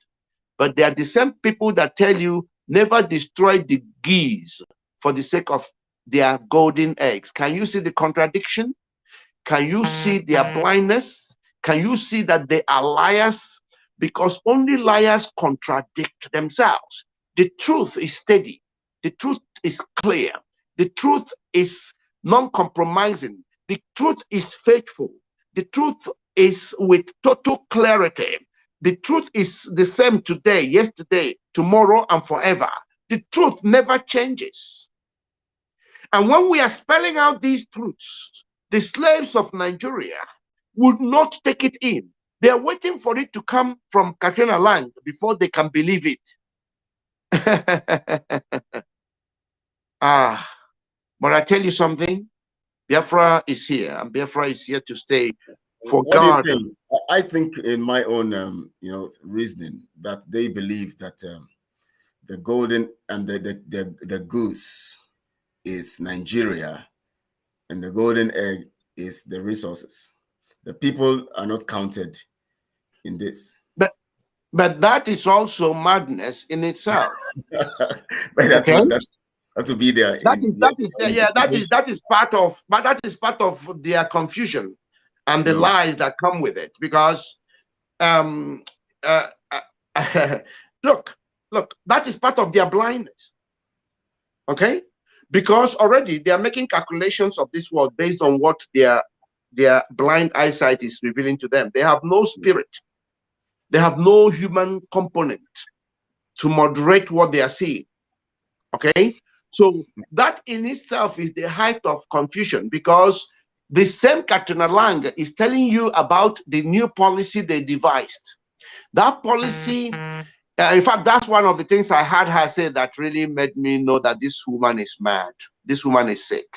But they are the same people that tell you never destroy the geese for the sake of their golden eggs. Can you see the contradiction? Can you see their blindness? Can you see that they are liars? Because only liars contradict themselves. The truth is steady. The truth is clear. The truth is non-compromising. The truth is faithful. The truth is with total clarity. The truth is the same today, yesterday, tomorrow, and forever. The truth never changes. And when we are spelling out these truths, the slaves of Nigeria would not take it in. They are waiting for it to come from Catriona land before they can believe it. But I tell you something, Biafra is here, and Biafra is here to stay. For what God. do you think? I think, in my own, reasoning, that they believe that the golden and the goose is Nigeria, and the golden egg is the resources. The people are not counted in this. But that is also madness in itself. But that will be there. That is part of their confusion and the lies that come with it. Because look, that is part of their blindness. Okay? Because already they are making calculations of this world based on what their blind eyesight is revealing to them. They have no spirit. They have no human component to moderate what they are seeing. Okay? So that in itself is the height of confusion, because the same Catriona Laing is telling you about the new policy they devised. That policy, in fact, that's one of the things I had her say that really made me know that this woman is mad. This woman is sick.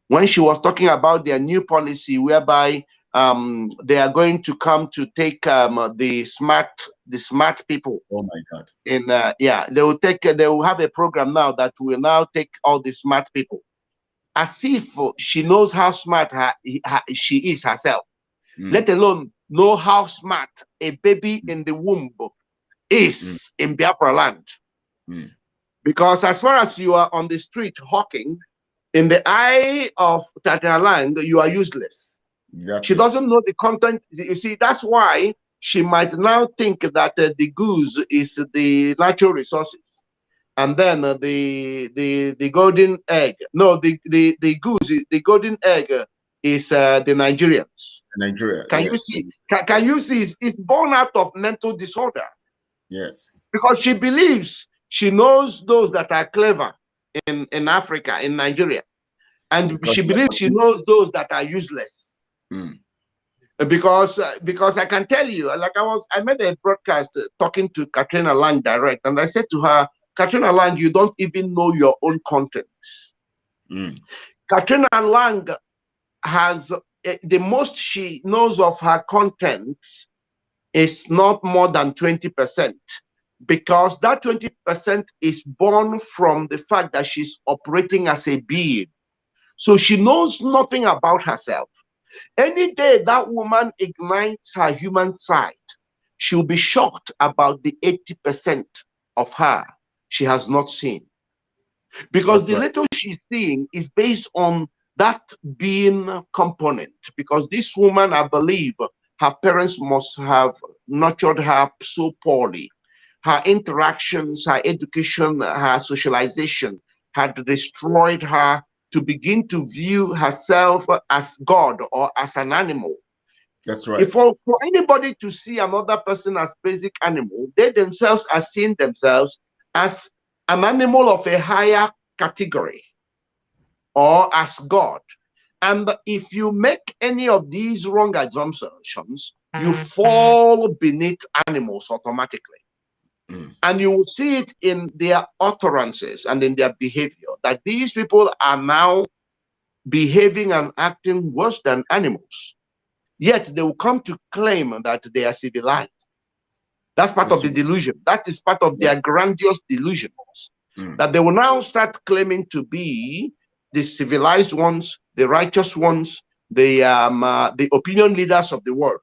When she was talking about their new policy whereby they are going to come to take the smart people. Oh my God! They will have a program now that will now take all the smart people, as if she knows how smart she is herself. Let alone know how smart a baby in the womb is in Biafra land. Because as far as you are on the street hawking, in the eye of Catriona Laing, you are useless. She doesn't know the content. You see, that's why she might now think that the goose is the natural resources, and then the golden egg. No, the goose, the golden egg is the Nigerians. Nigeria. Can you see? Can you see? It's born out of mental disorder. Yes. Because she believes she knows those that are clever in Africa, in Nigeria, and she believes she knows those that are useless. Because I can tell you, like I made a broadcast talking to Catriona Laing direct, and I said to her, Catriona Laing, you don't even know your own contents. Catriona Laing has the most she knows of her contents is not more than 20%, because that 20% is born from the fact that she's operating as a being. So she knows nothing about herself. Any day that woman ignites her human side, she'll be shocked about the 80% of her she has not seen. Because the little she's seeing is based on that being component. Because this woman, I believe, her parents must have nurtured her so poorly. Her interactions, her education, her socialization had destroyed her to begin to view herself as God or as an animal. That's right. If for anybody to see another person as basic animal, they themselves are seeing themselves as an animal of a higher category or as God. And if you make any of these wrong assumptions, you fall beneath animals automatically. And you will see it in their utterances and in their behavior, that these people are now behaving and acting worse than animals. Yet they will come to claim that they are civilized. That's part of the delusion. That is part of their grandiose delusions. That they will now start claiming to be the civilized ones, the righteous ones, the opinion leaders of the world.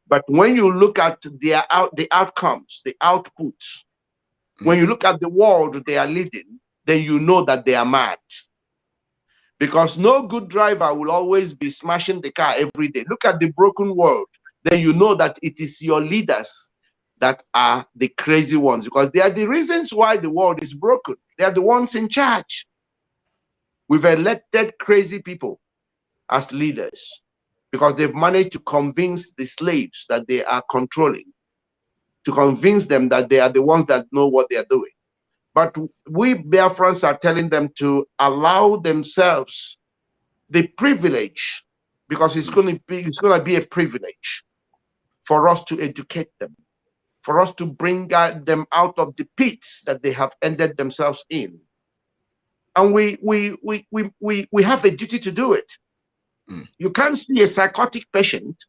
But when you look at the outcomes, the outputs, when you look at the world they are leading, then you know that they are mad. Because no good driver will always be smashing the car every day. Look at the broken world. Then you know that it is your leaders that are the crazy ones, because they are the reasons why the world is broken. They are the ones in charge. We've elected crazy people as leaders because they've managed to convince the slaves that they are controlling, to convince them that they are the ones that know what they are doing. But we Biafrans are telling them to allow themselves the privilege, because it's going to be a privilege for us to educate them, for us to bring them out of the pits that they have ended themselves in. And we have a duty to do it. You can't see a psychotic patient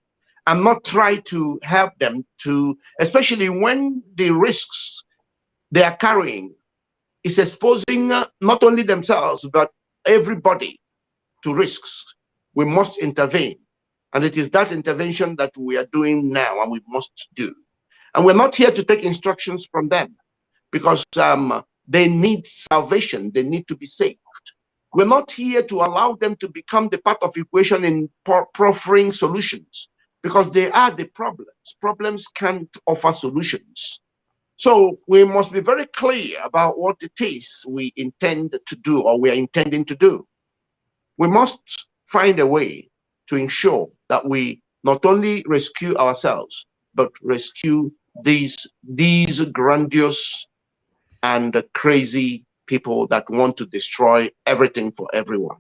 and not try to help them, to, especially when the risks they are carrying is exposing not only themselves, but everybody to risks. We must intervene. And it is that intervention that we are doing now and we must do. And we're not here to take instructions from them, because they need salvation. They need to be saved. We're not here to allow them to become the part of equation in proffering solutions, because they are the problems. Problems can't offer solutions. So we must be very clear about what it is we intend to do, or we are intending to do. We must find a way to ensure that we not only rescue ourselves, but rescue these grandiose and crazy people that want to destroy everything for everyone.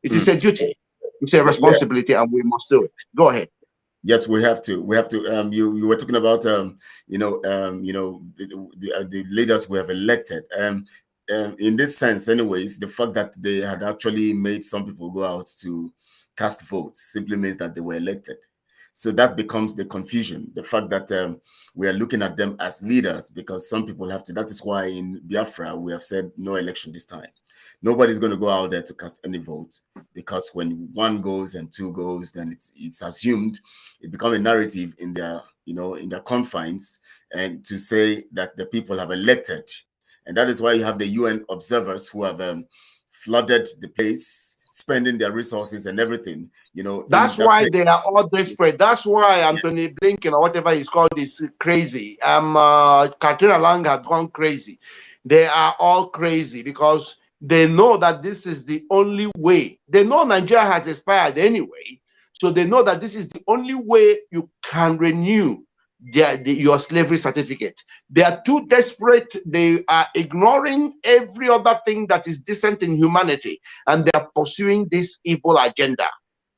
It is a duty, it's a responsibility, and we must do it. Go ahead. Yes, we have to. We have to. You were talking about the leaders we have elected. In this sense, anyways, the fact that they had actually made some people go out to cast votes simply means that they were elected. So that becomes the confusion. The fact that we are looking at them as leaders, because some people have to. That is why in Biafra we have said no election this time. Nobody's going to go out there to cast any vote, because when one goes and two goes, then it's assumed, it becomes a narrative in their in their confines, and to say that the people have elected. And that is why you have the UN observers who have flooded the place, spending their resources and everything. That's why they are all desperate. That's why Anthony Blinken, or whatever he's called, is crazy. Catriona Laing has gone crazy. They are all crazy because they know that this is the only way. They know Nigeria has expired anyway, so they know that this is the only way you can renew your slavery certificate. They are too desperate. They are ignoring every other thing that is decent in humanity, and they are pursuing this evil agenda.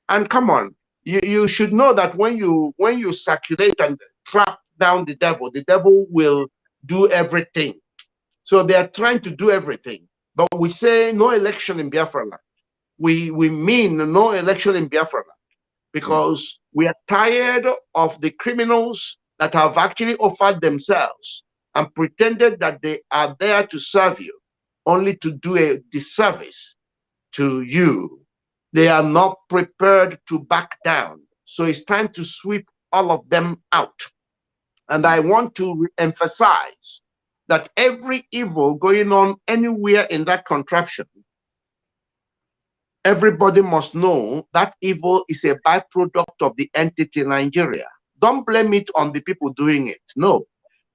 And come on, you should know that when you circulate and trap down the devil will do everything. So they are trying to do everything. But we say no election in Biafra land. We mean no election in Biafra land, because we are tired of the criminals that have actually offered themselves and pretended that they are there to serve you, only to do a disservice to you. They are not prepared to back down. So it's time to sweep all of them out. And I want to emphasize that every evil going on anywhere in that contraption, everybody must know that evil is a byproduct of the entity Nigeria. Don't blame it on the people doing it. No,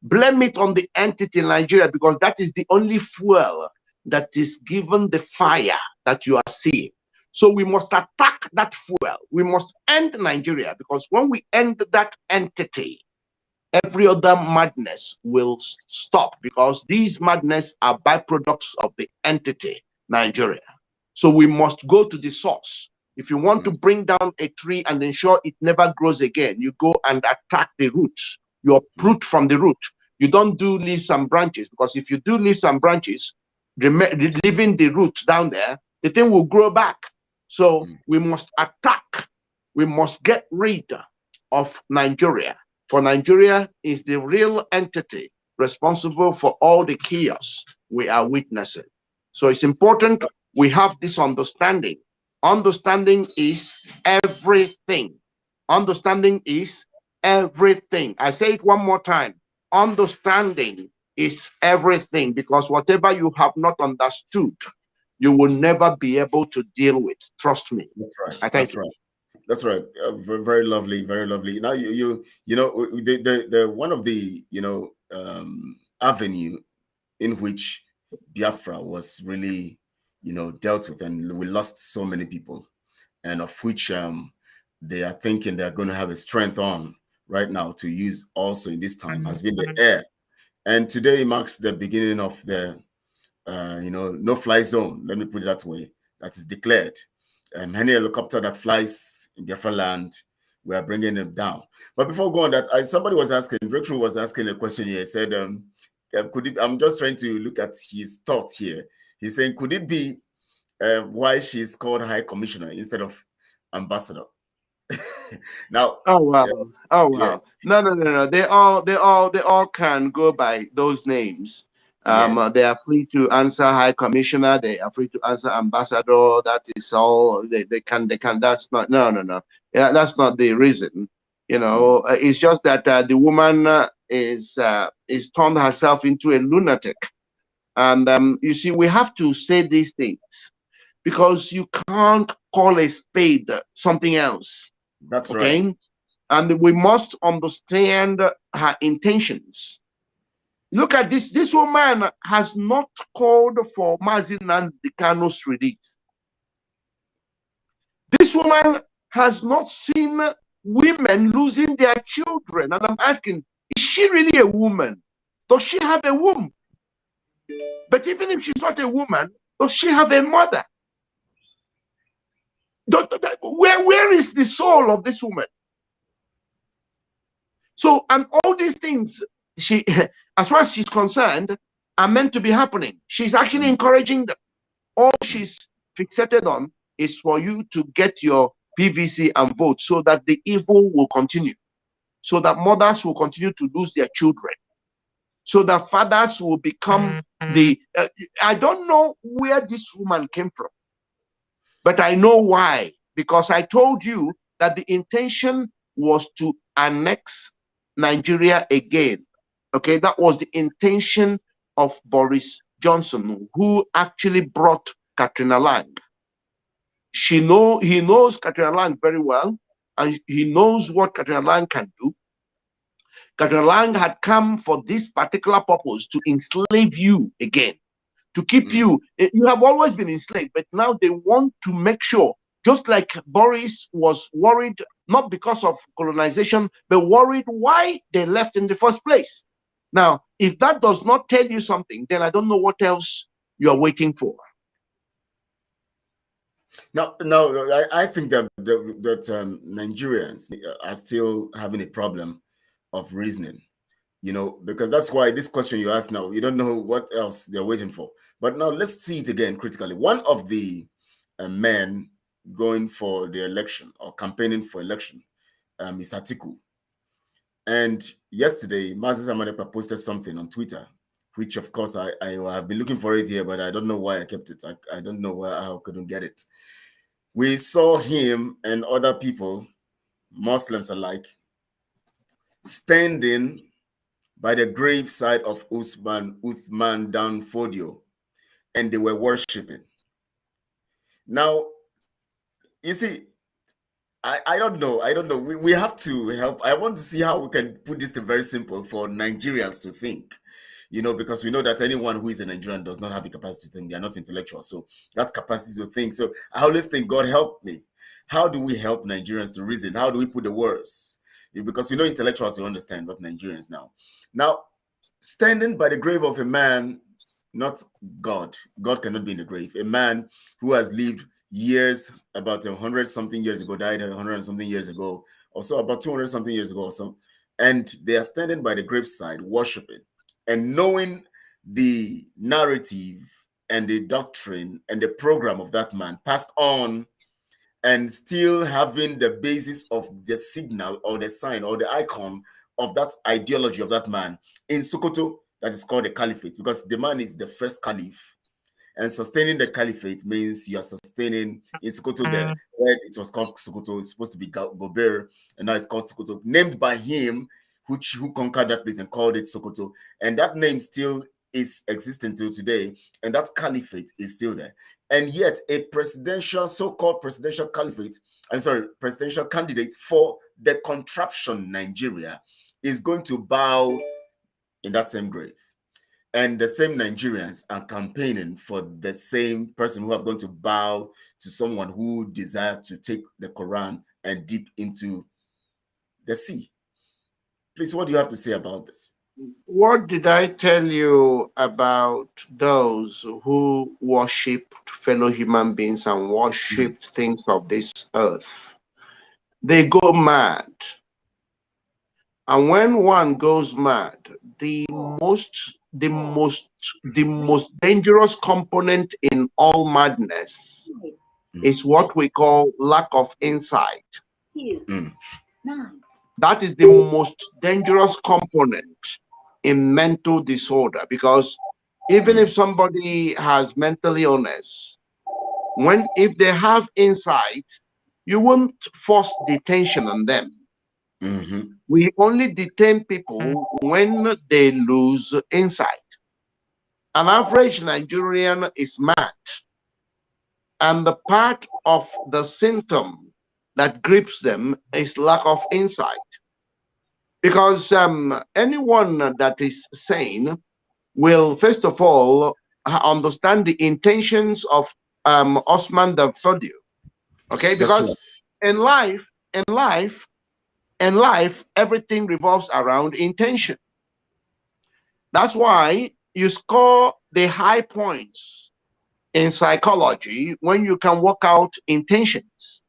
blame it on the entity Nigeria, because that is the only fuel that is given the fire that you are seeing. So we must attack that fuel. We must end Nigeria, because when we end that entity, every other madness will stop, because these madness are byproducts of the entity Nigeria. So we must go to the source. If you want to bring down a tree and ensure it never grows again, you go and attack the roots. You uproot from the root. You don't do leaves and branches, because if you do leaves and branches, leaving the roots down there, the thing will grow back. So we must attack. We must get rid of Nigeria. For Nigeria is the real entity responsible for all the chaos we are witnessing. So it's important we have this understanding. Understanding is everything. Understanding is everything. I say it one more time. Understanding is everything, because whatever you have not understood, you will never be able to deal with. Trust me. That's right. I thank you. Right. That's right. Very lovely, very lovely. Now you know the one of the avenue in which Biafra was really dealt with, and we lost so many people, and of which they are thinking they're going to have a strength on right now to use also in this time has been the air, and today marks the beginning of the no-fly zone. Let me put it that way. That is declared. Any helicopter that flies in Biafra land, we are bringing them down. But before going on that, somebody was asking, Breakthrough was asking a question here. He said, could it, I'm just trying to look at his thoughts here. He's saying, could it be why she's called High Commissioner instead of Ambassador? Now, oh wow. Yeah. No. They all can go by those names. Yes. They are free to answer High Commissioner. They are free to answer Ambassador. That is all. They can. That's not. No. Yeah, that's not the reason. It's just that the woman is turned herself into a lunatic, and you see, we have to say these things because you can't call a spade something else. That's okay? Right. And we must understand her intentions. Look at this. This woman has not called for Mazi Nnamdi Kanu's release. This woman has not seen women losing their children. And I'm asking, is she really a woman? Does she have a womb? But even if she's not a woman, does she have a mother? Where is the soul of this woman? So, and all these things, she, as far as she's concerned, are meant to be happening. She's actually encouraging them. All she's fixated on is for you to get your PVC and vote so that the evil will continue, so that mothers will continue to lose their children, so that fathers will become the... I don't know where this woman came from, but I know why. Because I told you that the intention was to annex Nigeria again. Okay, that was the intention of Boris Johnson, who actually brought Catriona Laing. He knows Catriona Laing very well, and he knows what Catriona Laing can do. Catriona Laing had come for this particular purpose, to enslave you again, to keep you. You have always been enslaved, but now they want to make sure, just like Boris was worried, not because of colonization, but worried why they left in the first place. Now, if that does not tell you something, then I don't know what else you are waiting for. No, I think that Nigerians are still having a problem of reasoning, because that's why this question you ask now, you don't know what else they're waiting for. But now let's see it again critically. One of the men going for the election or campaigning for election is Atiku. And yesterday, Mazi Amadepa posted something on Twitter, which of course I have been looking for it here, but I don't know why I kept it. I don't know how I couldn't get it. We saw him and other people, Muslims alike, standing by the graveside of Uthman Dan Fodio, and they were worshiping. Now, you see, I don't know. We have to help. I want to see how we can put this to very simple for Nigerians to think, because we know that anyone who is a Nigerian does not have the capacity to think. They are not intellectual. So that capacity to think. So I always think, God help me. How do we help Nigerians to reason? How do we put the words? Because we know intellectuals will understand, but Nigerians now. Now, standing by the grave of a man, not God. God cannot be in the grave. A man who has lived years, about 100-something years ago, died 100-something years ago, also about 200-something years ago, also, and they are standing by the graveside, worshiping, and knowing the narrative and the doctrine and the program of that man passed on, and still having the basis of the signal or the sign or the icon of that ideology of that man in Sokoto, that is called the caliphate, because the man is the first caliph. And sustaining the caliphate means you are sustaining in Sokoto, where it was called Sokoto, it's supposed to be Gobert, and now it's called Sokoto, named by him, who conquered that place and called it Sokoto. And that name still is existing till today, and that caliphate is still there. and yet a presidential, so-called presidential candidate, presidential candidate for the contraption Nigeria is going to bow in that same grave. And the same Nigerians are campaigning for the same person who are going to bow to someone who desired to take the Quran and dip into the sea. Please, what do you have to say about this? What did I tell you about those who worshipped fellow human beings and worshipped things of this earth? They go mad. And when one goes mad, the most dangerous component in all madness is what we call lack of insight. That is the most dangerous component in mental disorder, because even if somebody has mental illness, if they have insight, you won't force detention on them. We only detain people when they lose insight. An average Nigerian is mad, and the part of the symptom that grips them is lack of insight. Because anyone that is sane will, first of all, understand the intentions of Osman the Fodio. Okay, because in life, everything revolves around intention. That's why you score the high points in psychology when you can work out intentions,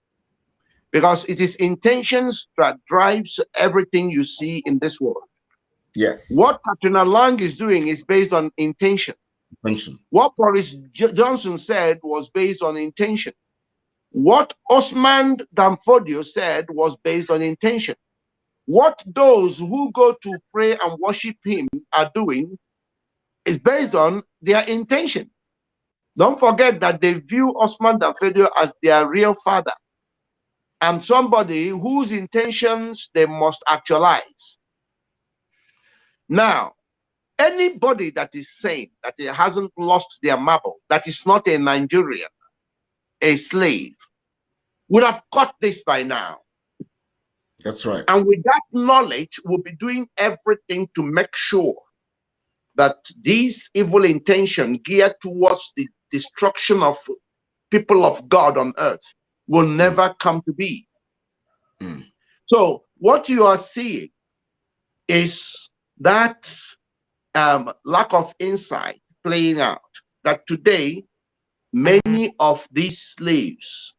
because it is intentions that drives everything you see in this world. Yes. What Catriona Laing is doing is based on intention. What Boris Johnson said was based on intention. What Osman Danfodio said was based on intention. What those who go to pray and worship him are doing is based on their intention. Don't forget that they view Osman Danfodio as their real father and somebody whose intentions they must actualize. Now, anybody that is sane, that hasn't lost their marble, that is not a Nigerian, a slave, would have caught this by now. That's right. And with that knowledge, we'll be doing everything to make sure that these evil intentions geared towards the destruction of people of God on earth will never come to be. So what you are seeing is that lack of insight playing out, that today many of these slaves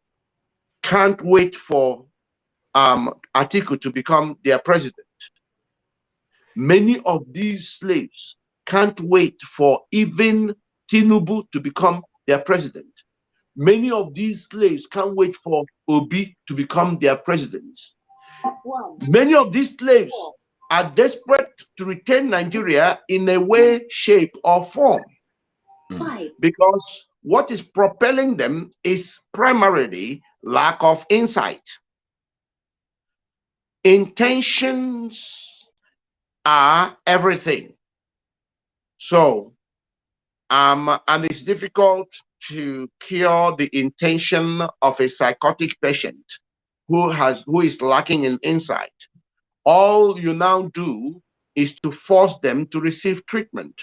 can't wait for Atiku to become their president. Many of these slaves can't wait for even Tinubu to become their president. Many of these slaves can't wait for Obi to become their president. Many of these slaves are desperate to retain Nigeria in a way, shape, or form. Because what is propelling them is primarily lack of insight. Intentions are everything. So, and it's difficult to cure the intention of a psychotic patient who is lacking in insight. All you now do is to force them to receive treatment,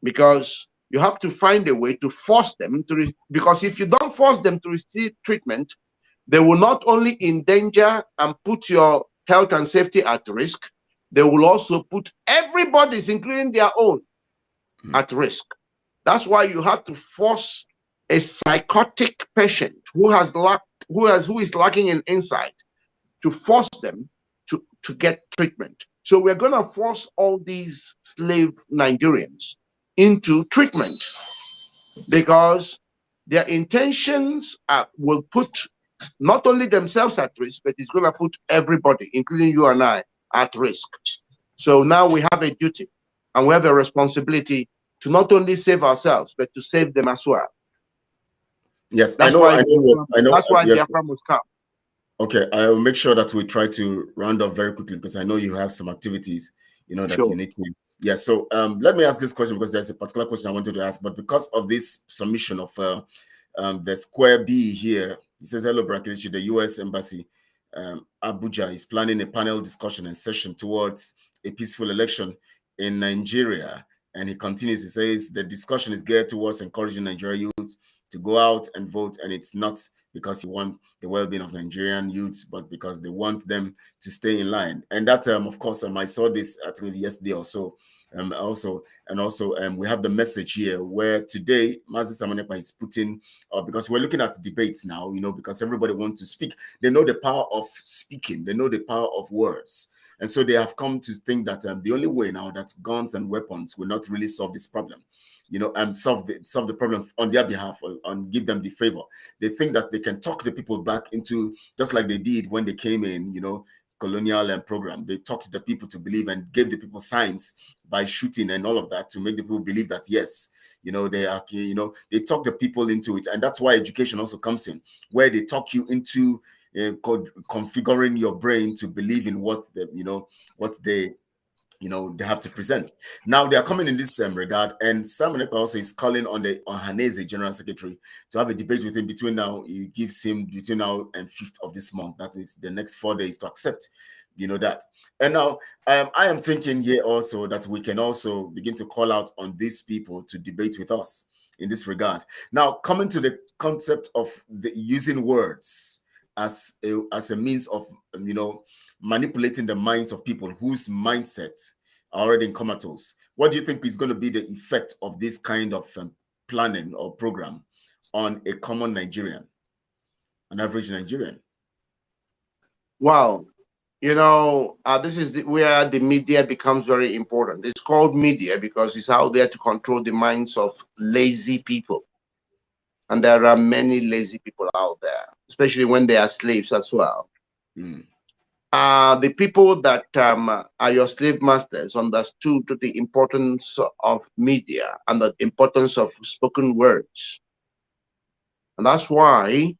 because you have to find a way to force them to, because if you don't force them to receive treatment, they will not only endanger and put your health and safety at risk, they will also put everybody's, including their own, at risk. That's why you have to force a psychotic patient who is lacking in insight, to force them to get treatment. So we're going to force all these slave Nigerians into treatment, because their intentions will put not only themselves at risk, but it's going to put everybody, including you and I, at risk. So now we have a duty and we have a responsibility to not only save ourselves, but to save them as well. Yes, that's why Biafra must come. Okay, I will make sure that we try to round up very quickly, because I know you have some activities, that you need to. Yeah, so let me ask this question, because there's a particular question I wanted to ask, but because of this submission of the square B here. He says, hello, Brakilichi, the U.S. Embassy, Abuja, is planning a panel discussion and session towards a peaceful election in Nigeria. And he continues, he says, the discussion is geared towards encouraging Nigerian youth to go out and vote. And it's not because he wants the well-being of Nigerian youths, but because they want them to stay in line. And that, of course, I saw this, I think yesterday or so. We have the message here where today Mazi Samanepa is putting, because we're looking at debates now, because everybody wants to speak. They know the power of speaking. They know the power of words. And so they have come to think that the only way now that guns and weapons will not really solve this problem, solve the problem on their behalf and give them the favor. They think that they can talk the people back into, just like they did when they came in, colonial program. They talked to the people to believe and gave the people signs by shooting and all of that to make the people believe that, yes, they are, they talk the people into it. And that's why education also comes in, where they talk you into configuring your brain to believe in what they have to present. Now they are coming in this regard, and Simon also is calling on Haneze General Secretary to have a debate with him between now. He gives him between now and 5th of this month. That means the next 4 days to accept, that. And now I am thinking here also that we can also begin to call out on these people to debate with us in this regard. Now, coming to the concept of using words as a means of manipulating the minds of people whose mindset are already in comatose. What do you think is going to be the effect of this kind of planning or program on a common Nigerian, an average Nigerian? Well, this is where the media becomes very important. It's called media because it's out there to control the minds of lazy people. And there are many lazy people out there, especially when they are slaves as well. Mm. The people that are your slave masters understood the importance of media and the importance of spoken words. And that's why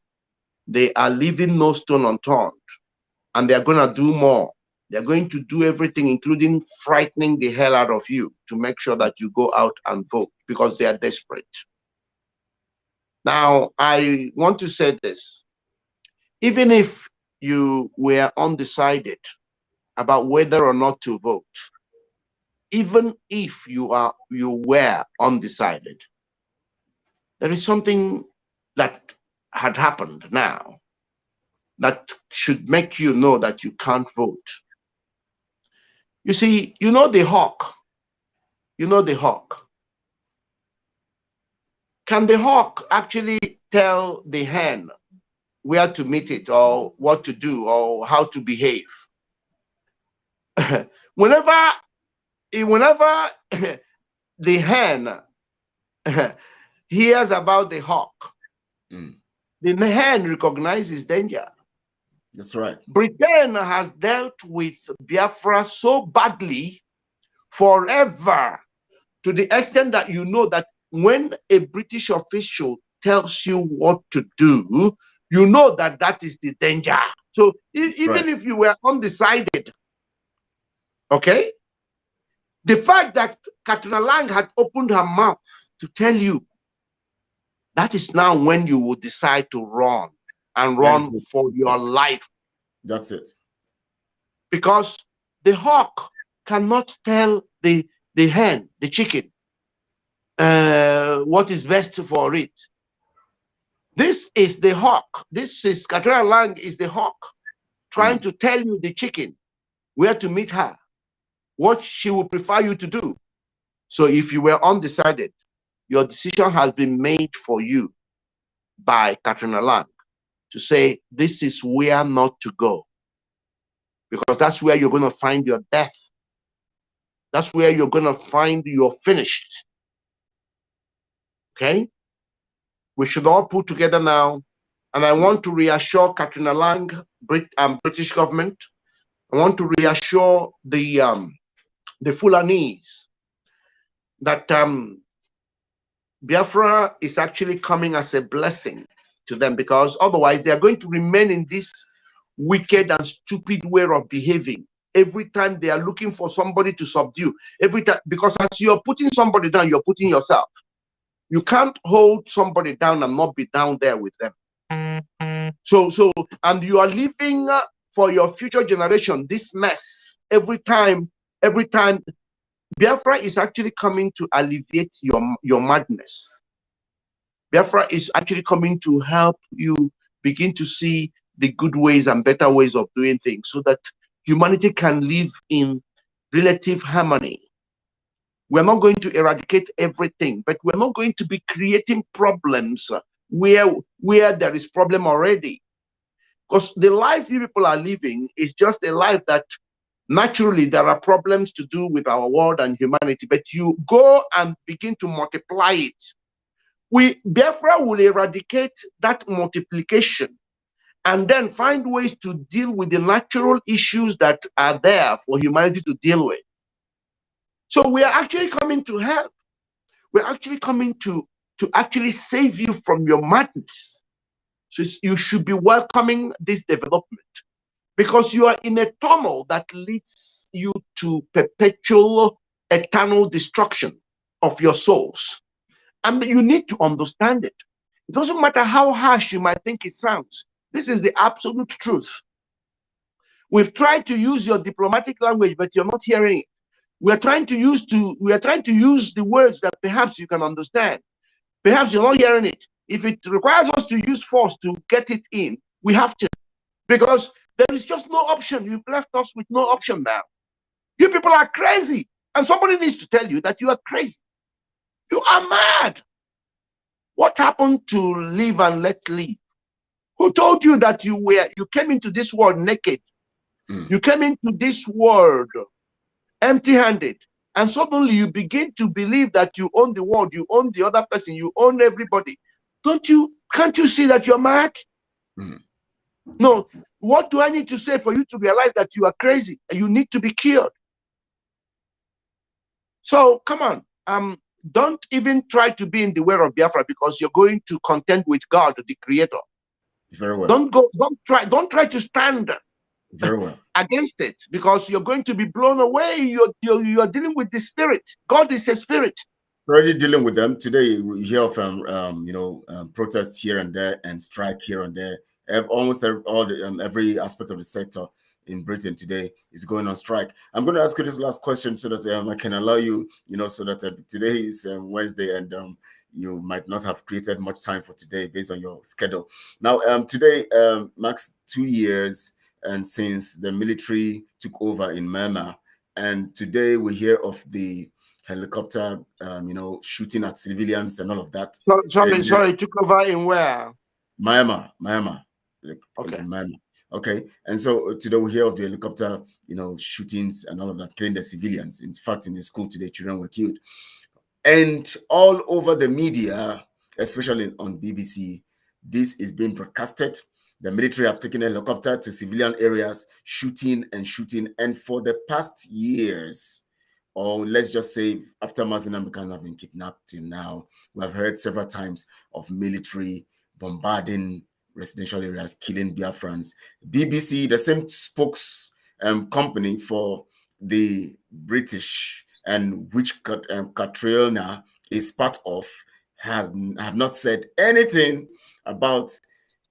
they are leaving no stone unturned. And they're going to do more. They're going to do everything, including frightening the hell out of you to make sure that you go out and vote because they are desperate. Now, I want to say this. Even if you were undecided about whether or not to vote, even if you were undecided, there is something that had happened now that should make you know that you can't vote. You see, the hawk. The hawk. Can the hawk actually tell the hen where to meet it or what to do or how to behave? whenever the hen hears about the hawk, the hen recognizes danger. That's right. Britain has dealt with Biafra so badly forever, to the extent that that when a British official tells you what to do, you know that that is the danger. So even if you were undecided, okay, the fact that Catriona Laing had opened her mouth to tell you, that is now when you will decide to run and run for your life. That's it. Because the hawk cannot tell the hen, the chicken, what is best for it. This is the hawk. This is Catriona Laing is the hawk trying to tell you, the chicken, where to meet her, what she would prefer you to do. So if you were undecided, your decision has been made for you by Catriona Laing to say, this is where not to go. Because that's where you're going to find your death. That's where you're going to find you're finished. Okay? We should all put together now. And I want to reassure Catriona Laing, British government. I want to reassure the Fulanese that Biafra is actually coming as a blessing to them, because otherwise they are going to remain in this wicked and stupid way of behaving. Every time they are looking for somebody to subdue, every time, because as you're putting somebody down, you're putting yourself. You can't hold somebody down and not be down there with them. And you are leaving for your future generation this mess every time. Biafra is actually coming to alleviate your madness. Biafra is actually coming to help you begin to see the good ways and better ways of doing things so that humanity can live in relative harmony. We're not going to eradicate everything, but we're not going to be creating problems where there is problem already. Because the life you people are living is just a life that naturally there are problems to do with our world and humanity, but you go and begin to multiply it. Biafra will eradicate that multiplication and then find ways to deal with the natural issues that are there for humanity to deal with. So we are actually coming to help. We're actually coming to actually save you from your madness. So you should be welcoming this development, because you are in a tunnel that leads you to perpetual, eternal destruction of your souls. And you need to understand it. It doesn't matter how harsh you might think it sounds. This is the absolute truth. We've tried to use your diplomatic language, but you're not hearing it. We are trying to use the words that perhaps you can understand. Perhaps you're not hearing it. If it requires us to use force to get it in, we have to. Because there is just no option. You've left us with no option now. You people are crazy. And somebody needs to tell you that you are crazy. You are mad. What happened to live and let live? Who told you that you came into this world naked? You came into this world empty-handed. And suddenly you begin to believe that you own the world, you own the other person, you own everybody. Can't you see that you're mad? No. What do I need to say for you to realize that you are crazy? You need to be cured. So come on. Don't even try to be in the way of Biafra, because you're going to contend with God, the Creator. Very well. Don't try to stand very well against it, because you're going to be blown away. You're dealing with the spirit. God is a spirit. Already dealing with them today. We hear of protests here and there and strike here and there. Almost every aspect of the sector in Britain today is going on strike. I'm going to ask you this last question so that I can allow you, so that today is Wednesday and you might not have created much time for today based on your schedule. Now, today marks 2 years and since the military took over in Myanmar, and today we hear of the helicopter, shooting at civilians and all of that. Sorry, took over in where? Myanmar. Okay. Myanmar. Okay, and so today we hear of the helicopter, shootings and all of that, killing the civilians. In fact, in the school today, children were killed. And all over the media, especially on BBC, this is being broadcasted. The military have taken a helicopter to civilian areas, shooting. And for the past years, or let's just say after Mazen Amdekan have been kidnapped till now, we have heard several times of military bombarding residential areas, killing Biafrans. BBC, the same spokes company for the British, and which Catriona is part of, have not said anything about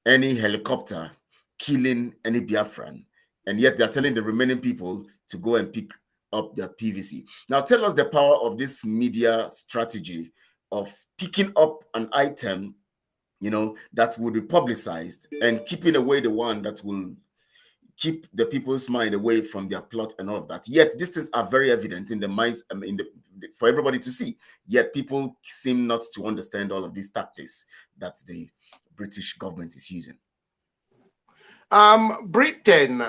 any helicopter killing any Biafran, and yet they're telling the remaining people to go and pick up their PVC. Now tell us the power of this media strategy of picking up an item, that will be publicized and keeping away the one that will keep the people's mind away from their plot and all of that. Yet these things are very evident in the minds, for everybody to see. Yet people seem not to understand all of these tactics that the British government is using. Britain,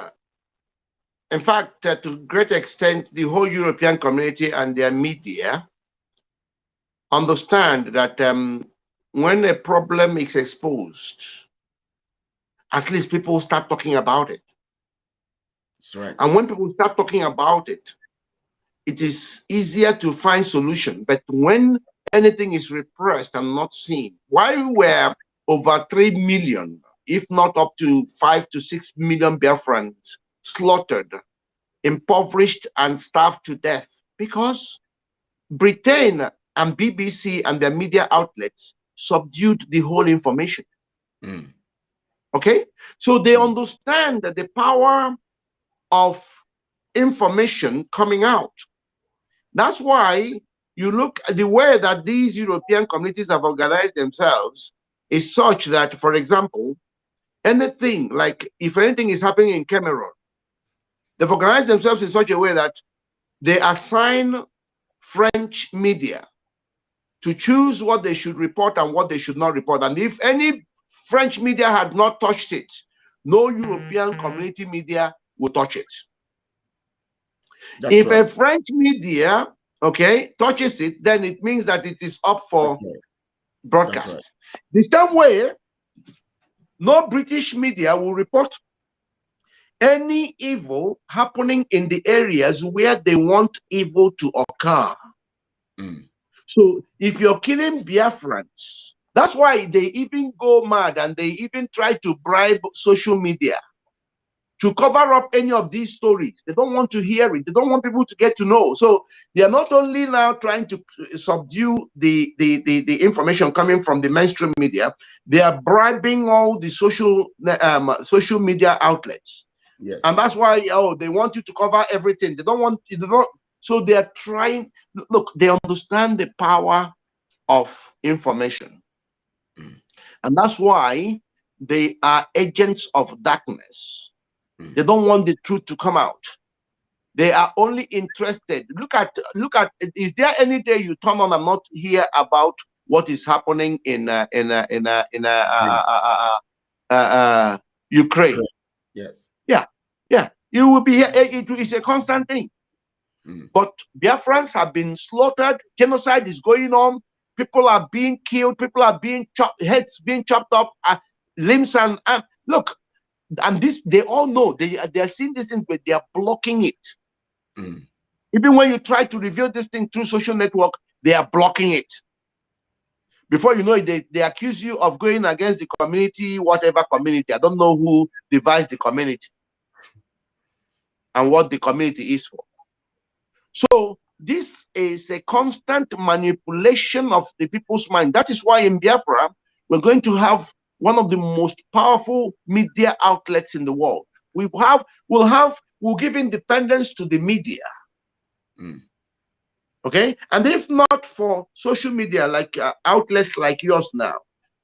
in fact, to a great extent, the whole European community and their media understand that when a problem is exposed, at least people start talking about it. That's right. And when people start talking about it, it is easier to find solution. But when anything is repressed and not seen, while we're over 3 million, if not up to 5 to 6 million Biafrans slaughtered, impoverished, and starved to death, because Britain and BBC and their media outlets subdued the whole information. Okay? So they understand that the power of information coming out. That's why you look at the way that these European communities have organized themselves is such that, for example, anything like if anything is happening in Cameroon, they've organized themselves in such a way that they assign French media to choose what they should report and what they should not report. And if any French media had not touched it, no European community media will touch it. If a French media, okay, touches it, then it means that it is up for broadcast. The same way, no British media will report any evil happening in the areas where they want evil to occur. So if you're killing Biafrans, that's why they even go mad and they even try to bribe social media to cover up any of these stories. They don't want to hear it. They don't want people to get to know. So they are not only now trying to subdue the information coming from the mainstream media, they are bribing all the social media outlets. Yes. And that's why they want you to cover everything. They don't want you to know. So they are trying. Look, they understand the power of information. And that's why they are agents of darkness. They don't want the truth to come out. They are only interested. Look at. Is there any day you turn on and not hear about what is happening in Ukraine? Yes. Yeah. You will be here. It is a constant thing. But Biafrans have been slaughtered. Genocide is going on. People are being killed. People are being chopped. Heads being chopped off. Limbs and look. And this, they all know. They are seeing this thing, but they are blocking it. Even when you try to reveal this thing through social network, they are blocking it. Before you know it, they accuse you of going against the community, whatever community. I don't know who devised the community and what the community is for. So this is a constant manipulation of the people's mind. That is why in Biafra, we're going to have one of the most powerful media outlets in the world. We'll give independence to the media. Okay, and if not for social media like outlets like yours now,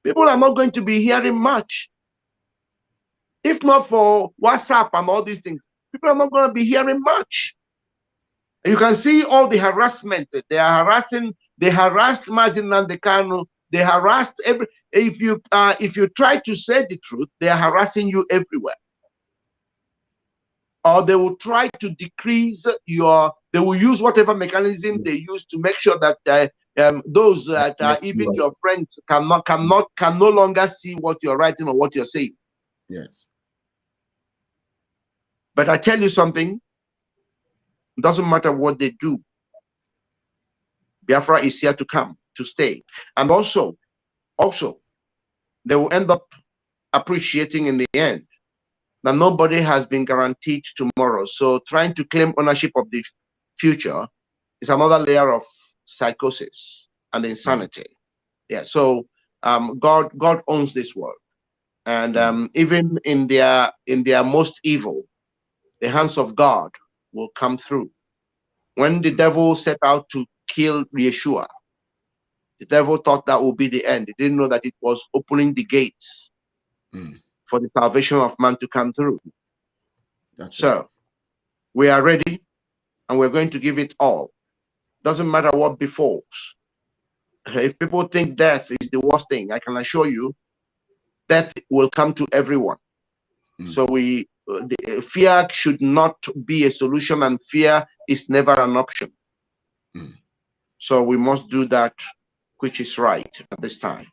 people are not going to be hearing much. If not for WhatsApp and all these things, people are not going to be hearing much. You can see all the harassment. They are harassing. They harassed Mazin Nandekano. They harassed every. If you try to say the truth, they are harassing you everywhere. Or they will try to decrease your. They will use whatever mechanism they use to make sure that those that are even your friends can no longer see what you're writing or what you're saying. Yes. But I tell you something. It doesn't matter what they do. Biafra is here to come, to stay. And also, they will end up appreciating in the end that nobody has been guaranteed tomorrow. So trying to claim ownership of the future is another layer of psychosis and insanity. Yeah. So God owns this world. And even in their most evil, the hands of God will come through. When the devil set out to kill Yeshua, the devil thought that would be the end. He didn't know that it was opening the gates for the salvation of man to come through. So we are ready and we're going to give it all. Doesn't matter what befalls. If people think death is the worst thing, I can assure you, death will come to everyone. So fear should not be a solution, and fear is never an option. So we must do that which is right at this time.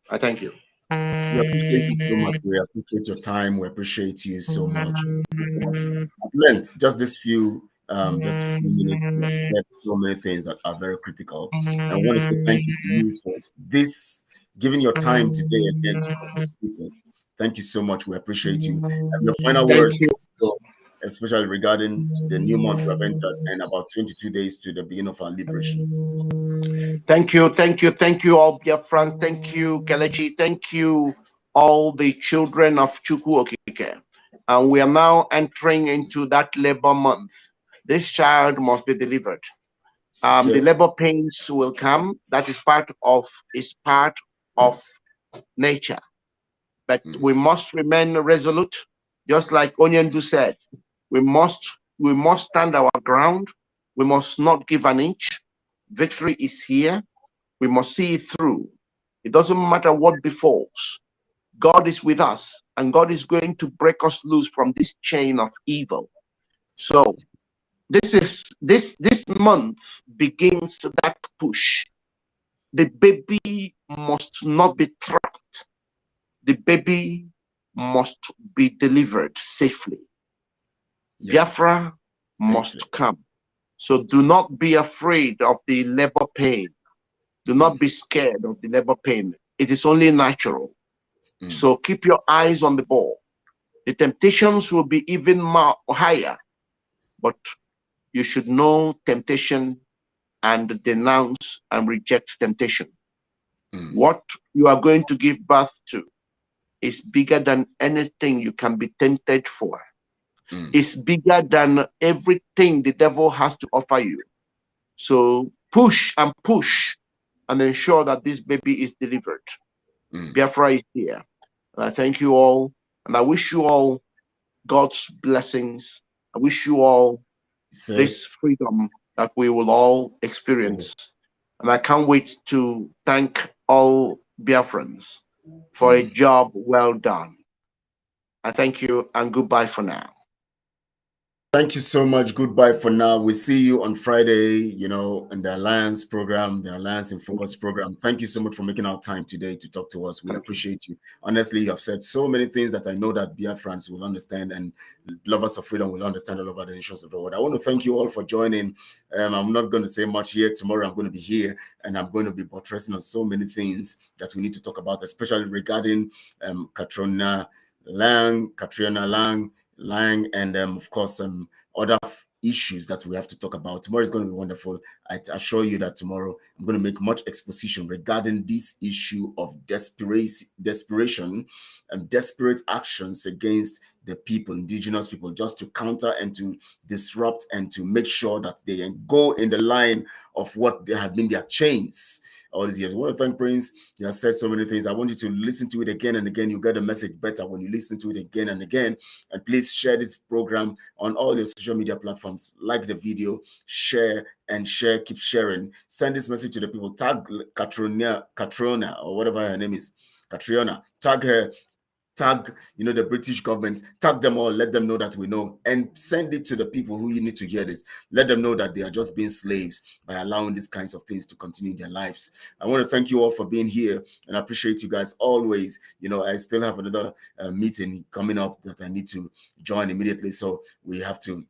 I thank you. We appreciate you so much. We appreciate your time. We appreciate you so much. At length, just this few minutes, we have said so many things that are very critical. And I want to say thank you to you for this, giving your time today again to people. Thank you so much. We appreciate you. And your final words. especially regarding the new month we have entered and about 22 days to the beginning of our liberation. Thank you, all Biafrans. Thank you, Kelechi. Thank you, all the children of Chukwu Okike. And we are now entering into that labor month. This child must be delivered. The labor pains will come. That is part of nature. But we must remain resolute, just like Onyendu said. We must stand our ground. We must not give an inch. Victory is here. We must see it through. It doesn't matter what befalls. God is with us, and God is going to break us loose from this chain of evil. So this month begins that push. The baby must not be trapped. The baby must be delivered safely. Yes. Biafra must come. So do not be afraid of the labor pain. Do not be scared of the labor pain. It is only natural. So keep your eyes on the ball. The temptations will be even more higher, but you should know temptation and denounce and reject temptation. What you are going to give birth to is bigger than anything you can be tempted for. It's bigger than everything the devil has to offer you. So push and ensure that this baby is delivered. Biafra is here. And I thank you all, and I wish you all God's blessings. I wish you all this freedom that we will all experience. And I can't wait to thank all Biafrans for a job well done. I thank you, and goodbye for now. Thank you so much. Goodbye for now. We see you on Friday, in the Alliance program, the Alliance in Focus program. Thank you so much for making our time today to talk to us. We appreciate you. Honestly, you have said so many things that I know that Biafrans will understand, and lovers of freedom will understand all over the nations of the world. I want to thank you all for joining. I'm not going to say much here. Tomorrow I'm going to be here, and I'm going to be buttressing on so many things that we need to talk about, especially regarding Catriona, Laing, and of course other issues that we have to talk about. Tomorrow is going to be wonderful. I assure you that tomorrow I'm going to make much exposition regarding this issue of desperation and desperate actions against the people, indigenous people, just to counter and to disrupt and to make sure that they go in the line of what they have been their chains all these years. I want to thank Prince. He has said so many things. I want you to listen to it again and again. You get the message better when you listen to it again and again. And please share this program on all your social media platforms. Like the video, share, keep sharing. Send this message to the people. Tag Catriona, or whatever her name is, Catriona. Tag her. Tag, the British government, tag them all, let them know that we know, and send it to the people who you need to hear this. Let them know that they are just being slaves by allowing these kinds of things to continue in their lives. I want to thank you all for being here, and I appreciate you guys always. I still have another meeting coming up that I need to join immediately, so we have to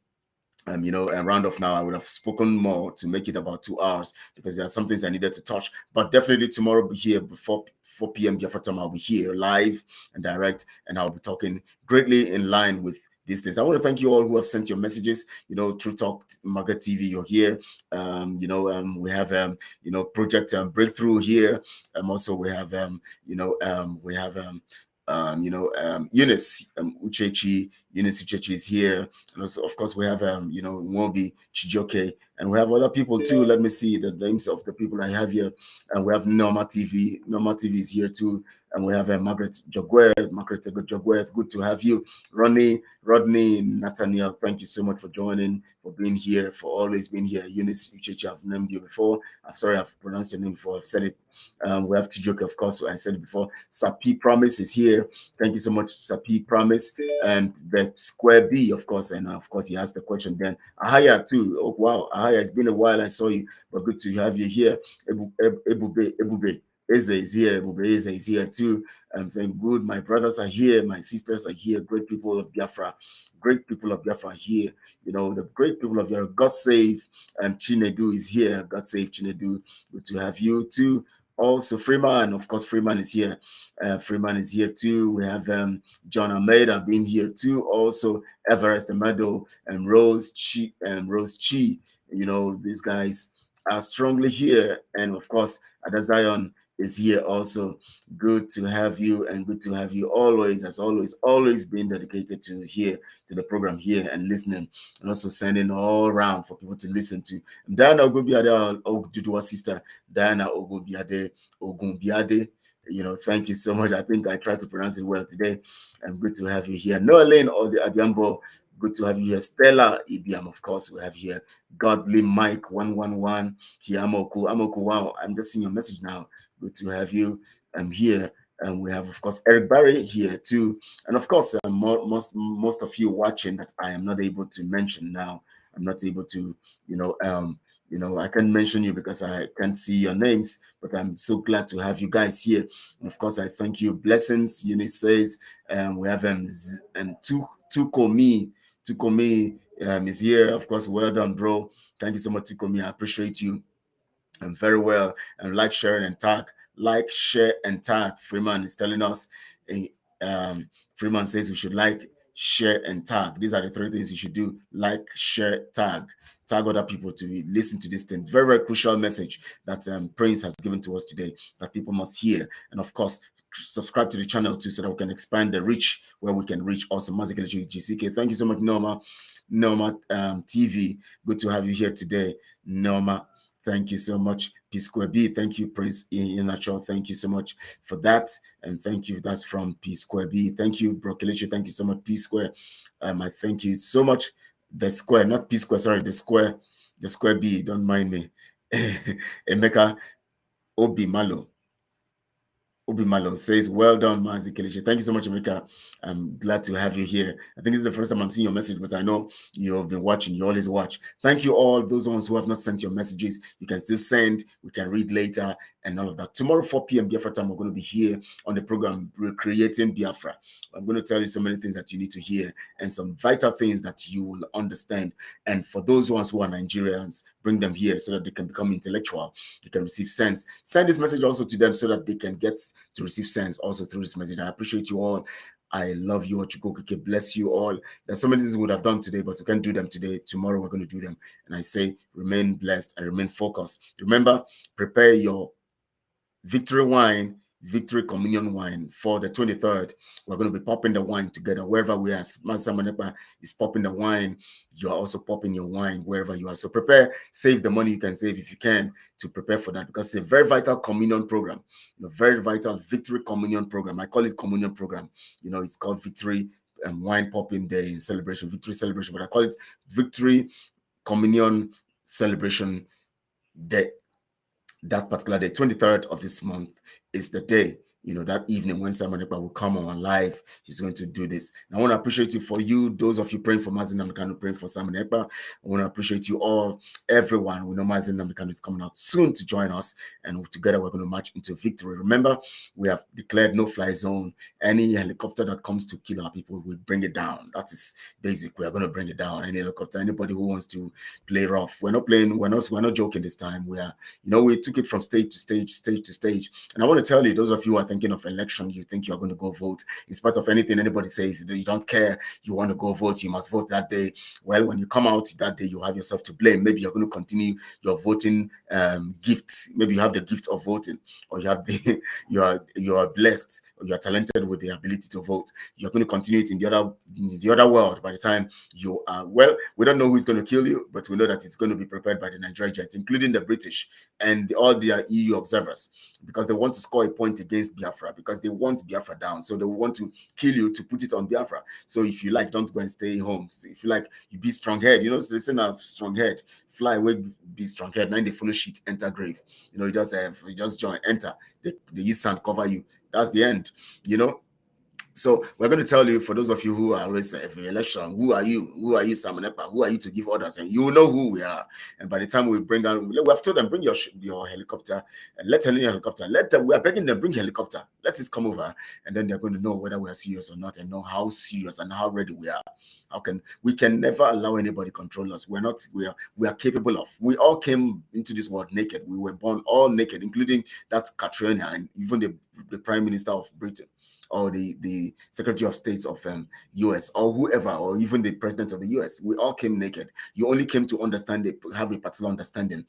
and round off now. I would have spoken more to make it about 2 hours because there are some things I needed to touch. But definitely tomorrow I'll be here before 4 p.m. Biafra time. I'll be here live and direct, and I'll be talking greatly in line with these things. I want to thank you all who have sent your messages. Through Talk Margaret TV, you're here. We have Project Breakthrough here. Also we have Eunice Uchechi is here, and also of course we have Mobi Chijoke, and we have other people too. Let me see the names of the people I have here, and we have Norma TV. Norma TV is here too, and we have Margaret Jogworth. Good to have you, Rodney, Nathaniel. Thank you so much for joining, for being here, for always being here. Eunice Uchechi, I've named you before. I'm sorry I've pronounced your name before. I've said it. We have Chijoke, of course. I said it before. Sapi Promise is here. Thank you so much, Sapi Promise. And the Square B, of course, and of course he asked the question then. Ahaya too. Oh wow, Ahaya, it's been a while I saw you, but good to have you here. Ebube Eze is here. Ebube Eze is here too. And thank good. My brothers are here. My sisters are here. Great people of Biafra. Great people of Biafra here. The great people of Biafra. God save. And Chinedu is here. God save Chinedu. Good to have you too. Also, Freeman, of course, Freeman is here. Freeman is here too. We have John Almeida being here too. Also, Everest Amado and Rose Chi. You know, these guys are strongly here. And of course, Adazion is here also. Good to have you, and good to have you always, as always being dedicated to the program here and listening, and also sending all around for people to listen to. Diana Ogunbiade, Oduduwa sister, Diana Ogunbiade. You know, thank you so much. I think I tried to pronounce it well today. And good to have you here. Noah Lane or the Adiambo, good to have you here. Stella Ibiam, of course, we have here. Godly Mike 111. Here, Amoku. Wow, I'm just seeing your message now. Good to have you. I'm here. And we have, of course, Eric Barry here too. And of course, most of you watching that I am not able to mention now. I'm not able to, I can't mention you because I can't see your names, but I'm so glad to have you guys here. And of course, I thank you. Blessings, Eunice says. We have and Tukomi is here. Of course, well done, bro. Thank you so much, Tukomi. I appreciate you. And very well. And like, share, and tag. Like, share, and tag. Freeman is telling us. Freeman says we should like, share, and tag. These are the three things you should do: like, share, tag other people to listen to this thing. Very, very crucial message that Prince has given to us today that people must hear. And of course, subscribe to the channel too, so that we can expand the reach where we can reach also Mazikelechi GCK. Thank you so much, Norma TV. Good to have you here today, Norma. Thank you so much. P Square B, thank you, Prince Inacho. Thank you so much for that. And thank you. That's from P Square B. Thank you, Brokelechi. Thank you so much, P Square. I thank you so much. The square, not P Square, sorry, the square B, don't mind me. Emeka Obimalo says, well done, Mazi Kelechi. Thank you so much, Emeka. I'm glad to have you here. I think this is the first time I'm seeing your message, but I know you have been watching. You always watch. Thank you all. Those ones who have not sent your messages, you can still send. We can read later and all of that. Tomorrow, 4 p.m. Biafra time, we're going to be here on the program, Recreating Biafra. I'm going to tell you so many things that you need to hear and some vital things that you will understand. And for those ones who are Nigerians, bring them here so that they can become intellectual. They can receive sense. Send this message also to them so that they can get to receive sense also through this message. I appreciate you all. I love you. Ochukokike, bless you all. There's so many things we would have done today, but we can't do them today. Tomorrow we're going to do them. And I say, remain blessed and remain focused. Remember, prepare your victory wine, victory communion wine for the 23rd. We're going to be popping the wine together wherever we are. Master Manepa is popping the wine. You're also popping your wine wherever you are. So prepare, save the money you can save if you can to prepare for that, because it's a very vital communion program, very vital victory communion program. I call it communion program. It's called victory and wine popping day in celebration, victory celebration, but I call it victory communion celebration day. That particular day, 23rd of this month, is the day, that evening when Simon Ekpa will come on live. He's going to do this. And I want to appreciate you for you, those of you praying for Mazin Namikano, praying for Simon Ekpa. I want to appreciate you all, everyone. We know Mazin Namikano is coming out soon to join us, and together we're going to march into victory. Remember, we have declared no-fly zone. Any helicopter that comes to kill our people, we bring it down. That is basic. We are going to bring it down. Any helicopter, anybody who wants to play rough. We're not playing. We're not joking this time. We are, we took it from stage to stage. And I want to tell you, those of you who are thinking of election, you think you're going to go vote. In spite of anything anybody says, you don't care, you want to go vote, you must vote that day. Well, when you come out that day, you have yourself to blame. Maybe you're going to continue your voting gift. Maybe you have the gift of voting, or you have you are blessed, or you are talented with the ability to vote. You're going to continue it in the other world. By the time you are, well, we don't know who's going to kill you, but we know that it's going to be prepared by the Nigerians, including the British and all their EU observers, because they want to score a point against Biafra, because they want Biafra down. So they want to kill you to put it on Biafra. So if you like, don't go and stay home. If you like, you be strong head. They say now, strong head, fly away, be strong head. Now they follow shit, enter grave. You just join, enter. They use sand cover you. That's the end. So we're going to tell you, for those of you who are always every election, who are you? Who are you, Simon Ekpa? Who are you to give orders? And you will know who we are. And by the time we bring out, we have told them, bring your helicopter, and let any helicopter. We are begging them, bring helicopter. Let it come over, and then they're going to know whether we are serious or not, and know how serious and how ready we are. We can never allow anybody control us. We are capable of. We all came into this world naked. We were born all naked, including that Catriona and even the Prime Minister of Britain, or the Secretary of State of US, or whoever, or even the President of the US. We all came naked. You only came to understand it, have a particular understanding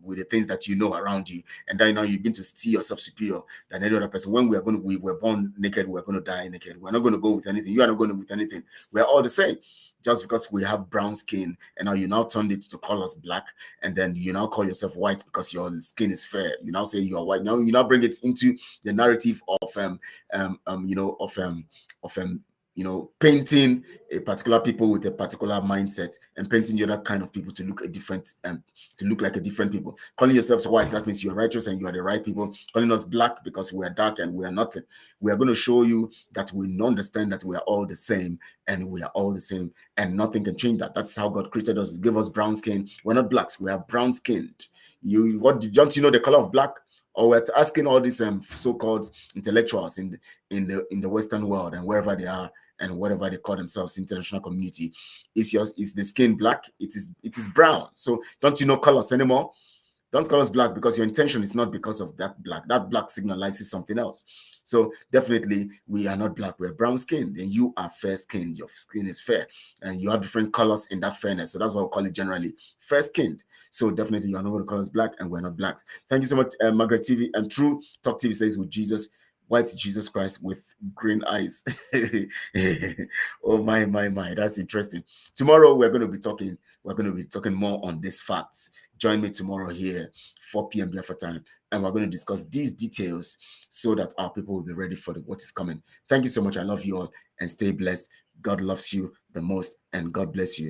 with the things that you know around you, and then now you begin to see yourself superior than any other person. When we were born naked, we're going to die naked. We're not going to go with anything. You are not going to go with anything. We're all the same. Just because we have brown skin, and now you now turned it to call us black, and then you now call yourself white because your skin is fair. You now say you are white. Now you now bring it into the narrative of painting a particular people with a particular mindset, and painting the other kind of people to look like a different people. Calling yourselves white, that means you are righteous and you are the right people. Calling us black because we are dark and we are nothing. We are going to show you that we understand that we are all the same, and we are all the same, and nothing can change that. That's how God created us. He gave us brown skin. We're not blacks. We are brown skinned. Don't you know the color of black? Or we're asking all these so-called intellectuals in the Western world and wherever they are, and whatever they call themselves, international community, is the skin black? It is brown. So don't you know colors anymore? Don't call us black, because your intention is not because of that black. That black signalizes something else. So definitely we are not black. We're brown skinned, and you are fair skinned. Your skin is fair, and you have different colors in that fairness. So that's what we call it generally, fair skinned. So definitely you are not going to call us black, and we're not blacks. Thank you so much, Margaret TV. And True Talk TV says, with Jesus, white Jesus Christ with green eyes. Oh my, that's interesting. Tomorrow we're going to be talking more on these facts. Join me tomorrow here, 4 p.m. Biafra time, and we're going to discuss these details so that our people will be ready for what is coming. Thank you so much. I love you all, and stay blessed. God loves you the most, and God bless you.